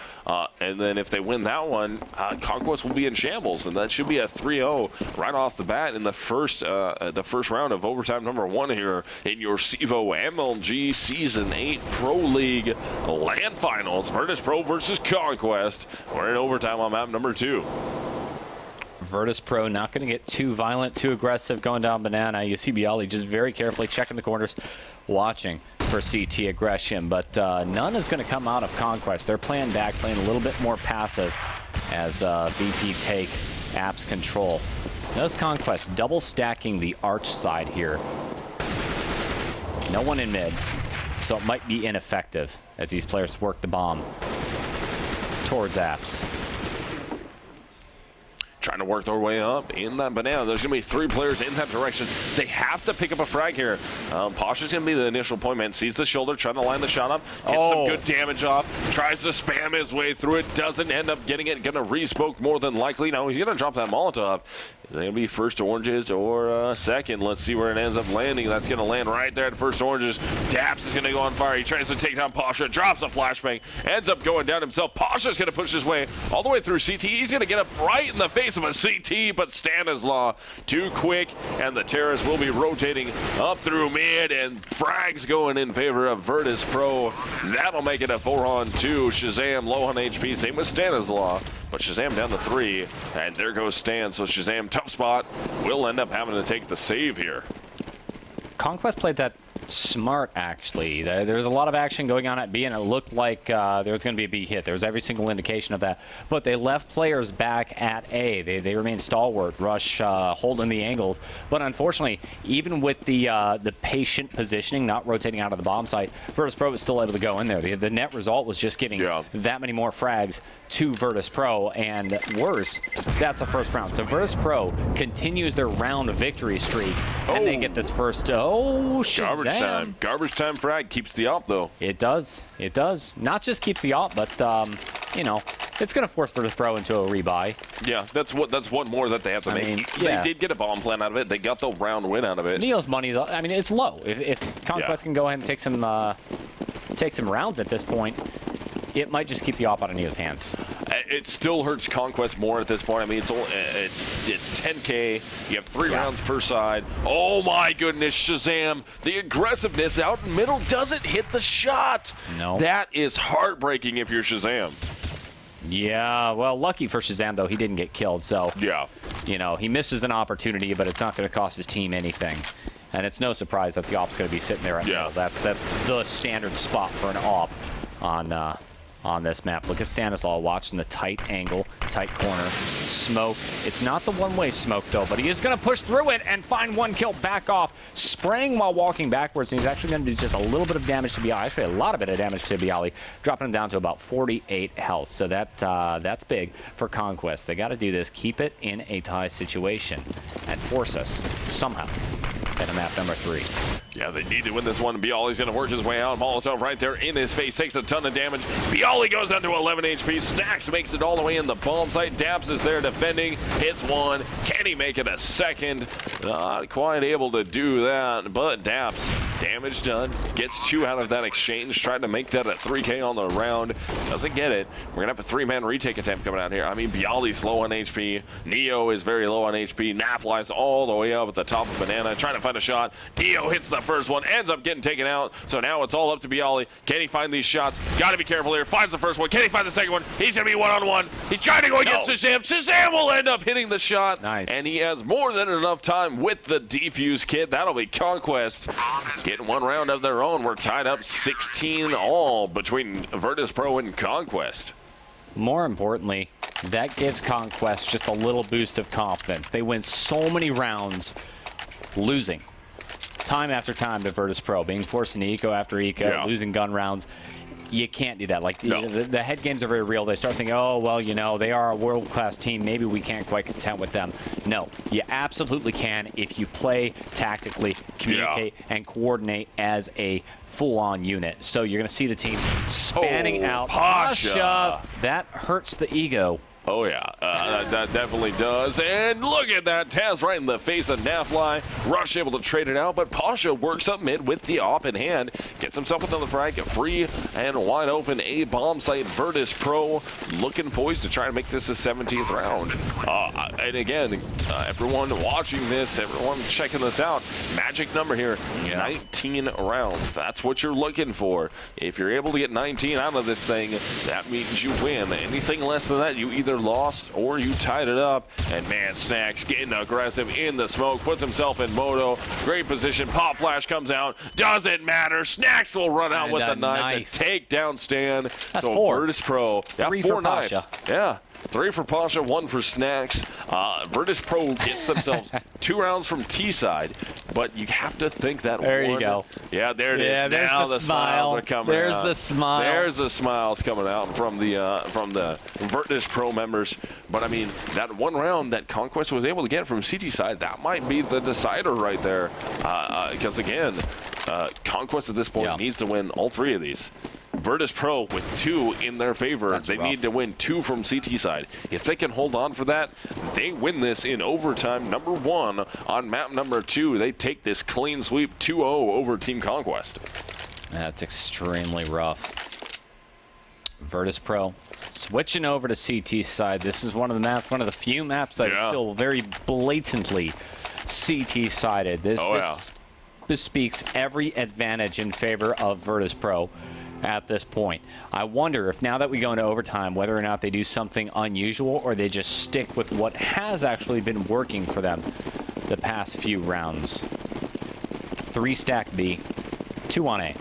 And then if they win that one, Conquest will be in shambles, and that should be a 3-0 right off the bat in the first round of overtime number 1 here in your CEVO MLG Season 8 Pro League LAN Finals. Virtus.Pro versus Conquest. We're in overtime on map number 2. Virtus.Pro not going to get too violent, too aggressive, going down banana. You see Bialy just very carefully checking the corners, watching for CT aggression, but none is going to come out of Conquest. They're playing back, playing a little bit more passive as VP take Apps control. Notice Conquest double stacking the arch side here. No one in mid, so it might be ineffective as these players work the bomb towards Apps. Trying to work their way up in that banana. There's going to be 3 players in that direction. They have to pick up a frag here. Pasha's going to be the initial point man. Sees the shoulder, trying to line the shot up. Gets some good damage off. Tries to spam his way through it. Doesn't end up getting it. Going to re-smoke more than likely. Now he's going to drop that Molotov. They'll be first oranges or second. Let's see where it ends up landing. That's going to land right there at first oranges. Daps is going to go on fire. He tries to take down Pasha, drops a flashbang, ends up going down himself. Pasha's going to push his way all the way through CT. He's going to get up right in the face of a CT, but Stanislaw too quick, and the terrorists will be rotating up through mid, and frags going in favor of Virtus.Pro. That'll make it a 4-on-2. Shazam low on HP, same with Stanislaw. But Shazam down to 3, and there goes Stan. So Shazam, tough spot, will end up having to take the save here. Conquest played that smart, actually. There was a lot of action going on at B, and it looked like there was going to be a B hit. There was every single indication of that. But they left players back at A. They remained stalwart, rush, holding the angles. But unfortunately, even with the patient positioning, not rotating out of the bomb site, Virtus.Pro was still able to go in there. The net result was just giving that many more frags to Virtus.Pro, and worse, that's a first round. So Virtus.Pro continues their round victory streak, and they get this first, Shazam. Garbage time frag keeps the op, though. It does. It does. Not just keeps the op, but, you know, it's going to force Virtus.Pro into a rebuy. Yeah, that's one more that they have to make. They did get a bomb plan out of it. They got the round win out of it. Neo's money's, I mean, it's low. If Conquest can go ahead and take some rounds at this point, it might just keep the op out of Neo's hands. It still hurts Conquest more at this point. I mean, it's 10K. You have 3 rounds per side. Oh my goodness, Shazam! The aggressiveness out in middle doesn't hit the shot. No. That is heartbreaking if you're Shazam. Yeah, well, lucky for Shazam, though, he didn't get killed. So, you know, he misses an opportunity, but it's not going to cost his team anything. And it's no surprise that the op's going to be sitting there at middle. That's the standard spot for an op on this map. Look at Stanislaw watching the tight angle, tight corner, smoke. It's not the one-way smoke, though, but he is going to push through it and find one kill, back off, spraying while walking backwards, and he's actually going to do just a little bit of damage to Bialy, actually a lot of damage to Bialy, dropping him down to about 48 health. So that's big for Conquest. They got to do this, keep it in a tie situation, and force us somehow into map number 3. Yeah, they need to win this one. Bialy's going to work his way out. Molotov right there in his face, takes a ton of damage. Bialy goes down to 11 HP. Snacks makes it all the way in the bomb site. Daps is there defending. Hits one. Can he make it a second? Not quite able to do that, but Daps, damage done. Gets 2 out of that exchange. Trying to make that a 3K on the round. Doesn't get it. We're going to have a 3-man retake attempt coming out here. I mean, Bialy's low on HP. Neo is very low on HP. Naf flies all the way up at the top of Banana, trying to find a shot. Neo hits the first one, ends up getting taken out. So now it's all up to Bialy. Can he find these shots? Got to be careful here. Finds the first one. Can he find the second one? He's going to be one-on-one. He's trying to go against Shazam. Shazam will end up hitting the shot. Nice. And he has more than enough time with the defuse kit. That'll be Conquest getting one round of their own. We're tied up 16 all between Virtus.Pro and Conquest. More importantly, that gives Conquest just a little boost of confidence. They win so many rounds losing time after time to Virtus.Pro, being forced into eco after eco, losing gun rounds. You can't do that. Like, the head games are very real. They start thinking, oh, well, you know, they are a world-class team. Maybe we can't quite content with them. No, you absolutely can if you play tactically, communicate, and coordinate as a full-on unit. So you're going to see the team spanning out. Pasha. That hurts the ego. Oh, yeah, that definitely does. And look at that. Taz right in the face of Nafly. Rush able to trade it out, but Pasha works up mid with the op in hand. Gets himself another frag, a free and wide open A bomb site. Virtus.Pro looking poised to try and make this a 17th round. And again, everyone watching this, everyone checking this out, magic number here, 19 rounds. That's what you're looking for. If you're able to get 19 out of this thing, that means you win. Anything less than that, you either lost or you tied it up. And man, Snacks getting aggressive in the smoke, puts himself in moto. Great position. Pop flash comes out. Doesn't matter. Snacks will run out with the knife to take down Stan. That's so 4. Virtus.Pro. 3 4 for knives. Pasha. Yeah. 3 for Pasha, 1 for Snacks. Virtus.Pro gets themselves 2 rounds from T side, but you have to think that there you go. Yeah, there it is. Now the smiles are coming out. There's the smile. There's the smiles coming out from the Virtus.Pro members. But I mean, that 1 round that Conquest was able to get from CT side, that might be the decider right there. Because again, Conquest at this point needs to win all 3 of these. Virtus.Pro with 2 in their favor. That's they rough. need to win 2 from CT side. If they can hold on for that, they win this in overtime. Number 1 on map number 2. They take this clean sweep 2-0 over Team Conquest. That's extremely rough. Virtus.Pro switching over to CT side. This is one of the maps, one of the few maps that is still very blatantly CT sided. This bespeaks every advantage in favor of Virtus.Pro at this point. I wonder if now that we go into overtime, whether or not they do something unusual or they just stick with what has actually been working for them the past few rounds. 3 stack B, 2 on A.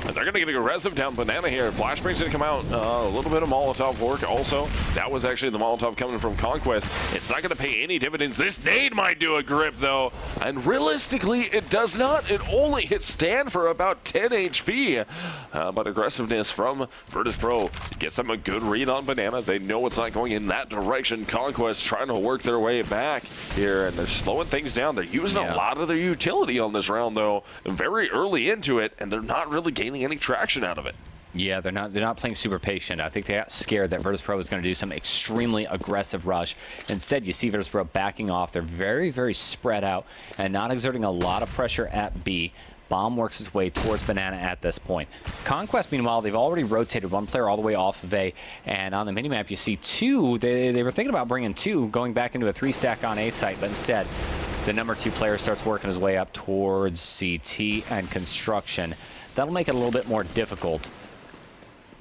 And they're going to get aggressive down Banana here. Flashbang's going to come out. A little bit of Molotov work also. That was actually the Molotov coming from Conquest. It's not going to pay any dividends. This nade might do a grip, though. And realistically, it does not. It only hits Stan for about 10 HP. But aggressiveness from Virtus.Pro gets them a good read on Banana. They know it's not going in that direction. Conquest trying to work their way back here, and they're slowing things down. They're using a lot of their utility on this round, though, very early into it, and they're not really gaining any traction out of it. Yeah, they're not playing super patient. I think they got scared that Virtus.Pro was going to do some extremely aggressive rush. Instead, you see Virtus.Pro backing off. They're very, very spread out and not exerting a lot of pressure at B. Bomb works its way towards Banana at this point. Conquest, meanwhile, they've already rotated 1 player all the way off of A, and on the minimap you see 2. They were thinking about bringing 2, going back into a 3 stack on A site, but instead the number 2 player starts working his way up towards CT and construction. That'll make it a little bit more difficult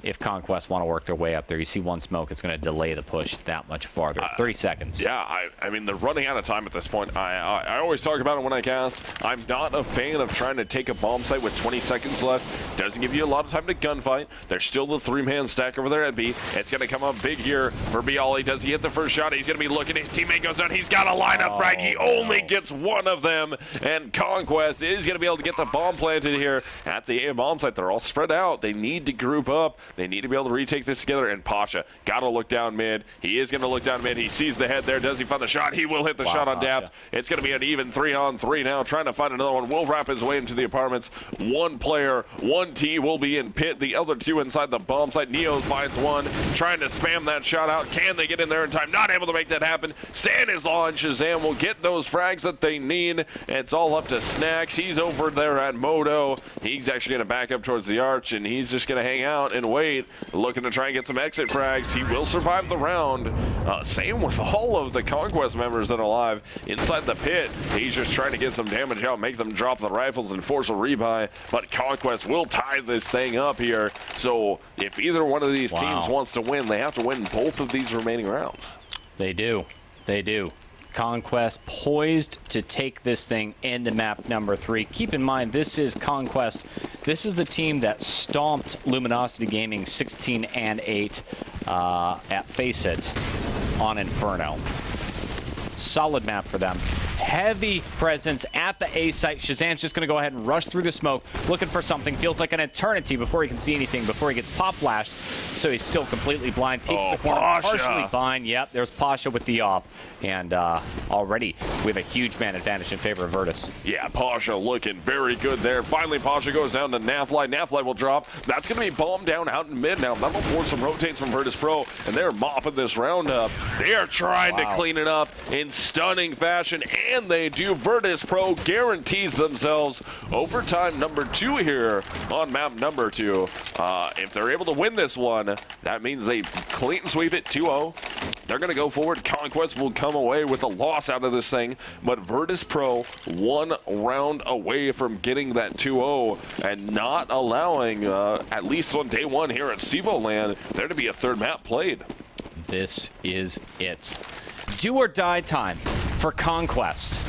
if Conquest want to work their way up there. You see 1 smoke, it's going to delay the push that much farther. 30 seconds. Yeah, I mean, they're running out of time at this point. I always talk about it when I cast. I'm not a fan of trying to take a bomb site with 20 seconds left. Doesn't give you a lot of time to gunfight. There's still the 3-man stack over there at B. It's going to come up big here for Bialy. Does he hit the first shot? He's going to be looking. His teammate goes down. He's got a lineup frag. He only gets 1 of them, and Conquest is going to be able to get the bomb planted here at the A bomb site. They're all spread out. They need to group up. They need to be able to retake this together, and Pasha got to look down mid. He is going to look down mid. He sees the head there. Does he find the shot? He will hit the shot on Daps. It's going to be an even 3-on-3 now, trying to find another one. Will wrap his way into the apartments. 1 player, 1 T will be in pit. The other 2 inside the bomb site. Neo finds 1, trying to spam that shot out. Can they get in there in time? Not able to make that happen. Stanislaw and Shazam will get those frags that they need. It's all up to Snacks. He's over there at Moto. He's actually going to back up towards the arch, and he's just going to hang out and wait, looking to try and get some exit frags. He will survive the round. Same with all of the Conquest members that are alive inside the pit. He's just trying to get some damage out, make them drop the rifles and force a rebuy, but Conquest will tie this thing up here. So if either one of these teams wants to win, they have to win both of these remaining rounds. They do. They do. Conquest poised to take this thing into map number 3. Keep in mind, this is Conquest. This is the team that stomped Luminosity Gaming 16-8 at Face It on Inferno. Solid map for them. Heavy presence at the A site. Shazam's just going to go ahead and rush through the smoke, looking for something. Feels like an eternity before he can see anything, before he gets pop flashed. So he's still completely blind. Peeks the corner, partially blind. Yep, there's Pasha with the op. And already we have a huge man advantage in favor of Virtus. Yeah, Pasha looking very good there. Finally, Pasha goes down to Nafly. Nafly will drop. That's going to be bombed down out in mid now. That'll force some rotates from Virtus.Pro, and they're mopping this round up. They are trying to clean it up in stunning fashion, and they do. Virtus.Pro guarantees themselves overtime number 2 here on map number 2. If they're able to win this one, that means they clean sweep it 2-0. They're going to go forward. Conquest will come away with a loss out of this thing, but Virtus.Pro 1 round away from getting that 2-0 and not allowing, at least on day 1 here at CEVO land, there to be a 3rd map played. This is it. Do or die time for Conquest.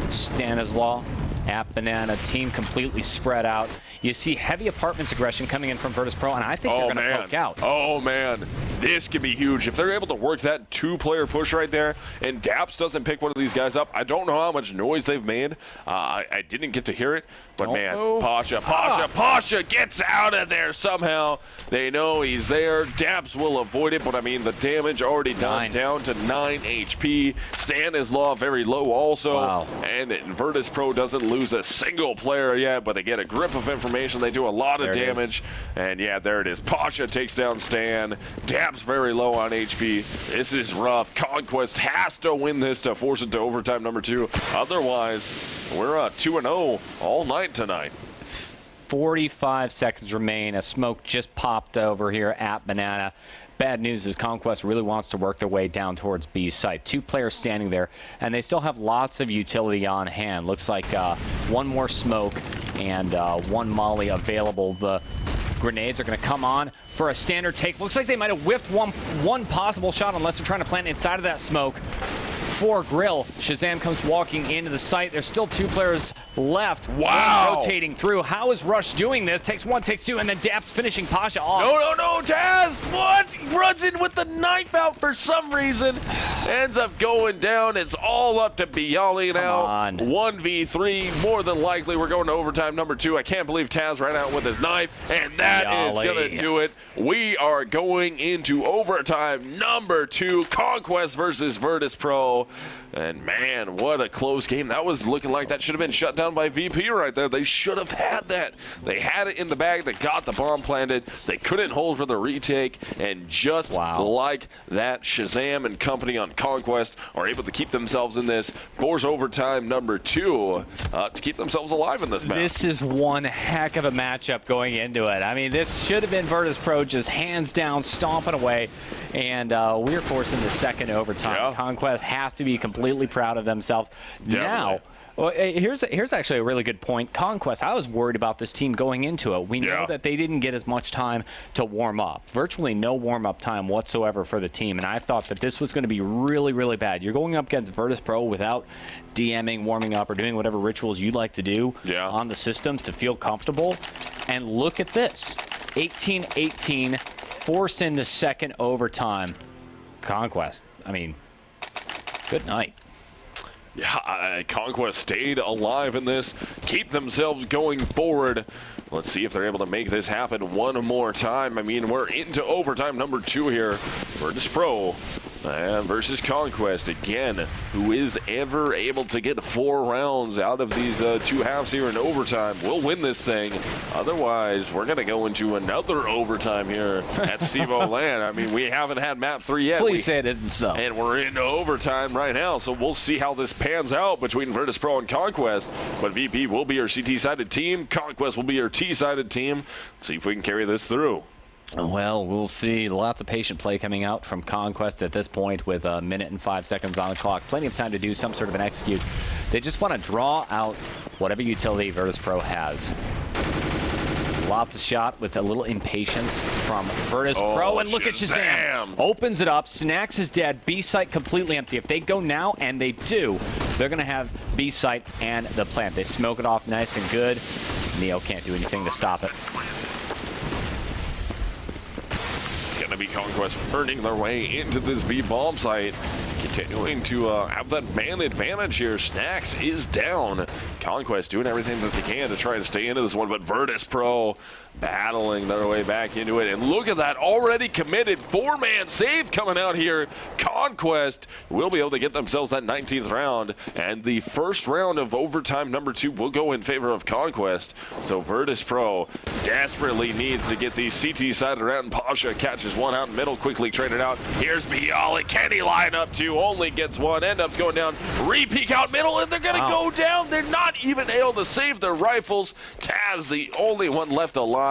Stanislaw at Banana, team completely spread out. You see heavy apartments aggression coming in from Virtus.Pro, and I think they're going to poke out. Oh, man. This could be huge. If they're able to work that 2-player push right there, and Daps doesn't pick one of these guys up, I don't know how much noise they've made. I didn't get to hear it, but man, Pasha gets out of there somehow. They know he's there. Daps will avoid it, but I mean, the damage already done, down to 9 HP. Stanislaw very low also, and Virtus.Pro doesn't lose lose a single player yet, but they get a grip of information. They do a lot of damage. And yeah, there it is. Pasha takes down Stan. Dab's very low on HP. This is rough. Conquest has to win this to force it to overtime number 2. Otherwise, we're 2-0 all night tonight. 45 seconds remain. A smoke just popped over here at Banana. Bad news is Conquest really wants to work their way down towards B site. 2 players standing there, and they still have lots of utility on hand. Looks like one more smoke and 1 molly available. The grenades are going to come on for a standard take. Looks like they might have whiffed one possible shot unless they're trying to plant inside of that smoke. For Grill, Shazam comes walking into the site. There's still 2 players left. Wow. Rotating through. How is Rush doing this? Takes 1, takes 2, and then Dap's finishing Pasha off. No, Taz! What? He runs in with the knife out for some reason. Ends up going down. It's all up to Bialy now. Come on. 1v3. More than likely, we're going to overtime number 2. I can't believe Taz ran out with his knife, and that is going to do it. We are going into overtime number 2. Conquest versus Virtus.Pro. And man, what a close game. That was looking like that should have been shut down by VP right there. They should have had that. They had it in the bag. They got the bomb planted. They couldn't hold for the retake. And just like that, Shazam and company on Conquest are able to keep themselves in this, force overtime number 2 to keep themselves alive in this match. This is one heck of a matchup going into it. I mean, this should have been Virtus.Pro just hands down stomping away. And we're forcing the second overtime. Yeah. Conquest have to be completely proud of themselves. Definitely. Now, well, here's actually a really good point. Conquest, I was worried about this team going into it. We know that they didn't get as much time to warm up. Virtually no warm-up time whatsoever for the team, and I thought that this was going to be really, really bad. You're going up against Virtus.Pro without DMing, warming up, or doing whatever rituals you like to do on the system to feel comfortable. And look at this. 18-18, forced into second overtime. Conquest, I mean, good night. Yeah, Conquest stayed alive in this, keep themselves going forward. Let's see if they're able to make this happen one more time. I mean, we're into overtime number 2 here. Virtus.Pro versus Conquest again. Who is ever able to get 4 rounds out of these 2 halves here in overtime will win this thing. Otherwise, we're going to go into another overtime here at CEVO Land. I mean, we haven't had map 3 yet. Please say it isn't so. And we're into overtime right now, so we'll see how this pans out between Virtus.Pro and Conquest. But VP will be your CT-sided team. Conquest will be your T-sided team. See if we can carry this through. Well, we'll see. Lots of patient play coming out from Conquest at this point with 1 minute and 5 seconds on the clock. Plenty of time to do some sort of an execute. They just want to draw out whatever utility Virtus.Pro has. Lots of shot with a little impatience from Virtus.Pro. And look at Shazam. Opens it up. Snacks is dead. B site completely empty. If they go now, and they do, they're going to have B site and the plant. They smoke it off nice and good. Neo can't do anything to stop it. Going to be Conquest earning their way into this B bomb site, continuing to have that man advantage here. Snacks is down. Conquest doing everything that they can to try to stay into this one, but Virtus.Pro battling their way back into it. And look at that, already committed 4-man save coming out here. Conquest will be able to get themselves that 19th round, and the first round of overtime number 2 will go in favor of Conquest. So Virtus.Pro desperately needs to get the CT side around, and Pasha catches one out in the middle, quickly traded out. Here's Bialy. Can he line up 2? Only gets 1, ends up going down. Re-peek out middle, and they're going to go down. They're not even able to save their rifles. Taz, the only one left alive.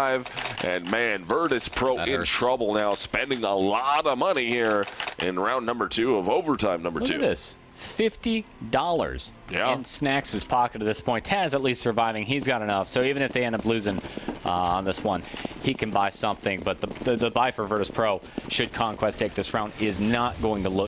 And man, Virtus.Pro in trouble now, spending a lot of money here in round number 2 of overtime number 2. Look at this. $50 in Snacks' pocket at this point. Taz at least surviving. He's got enough. So even if they end up losing on this one, he can buy something. But the buy for Virtus.Pro, should Conquest take this round, is not going to look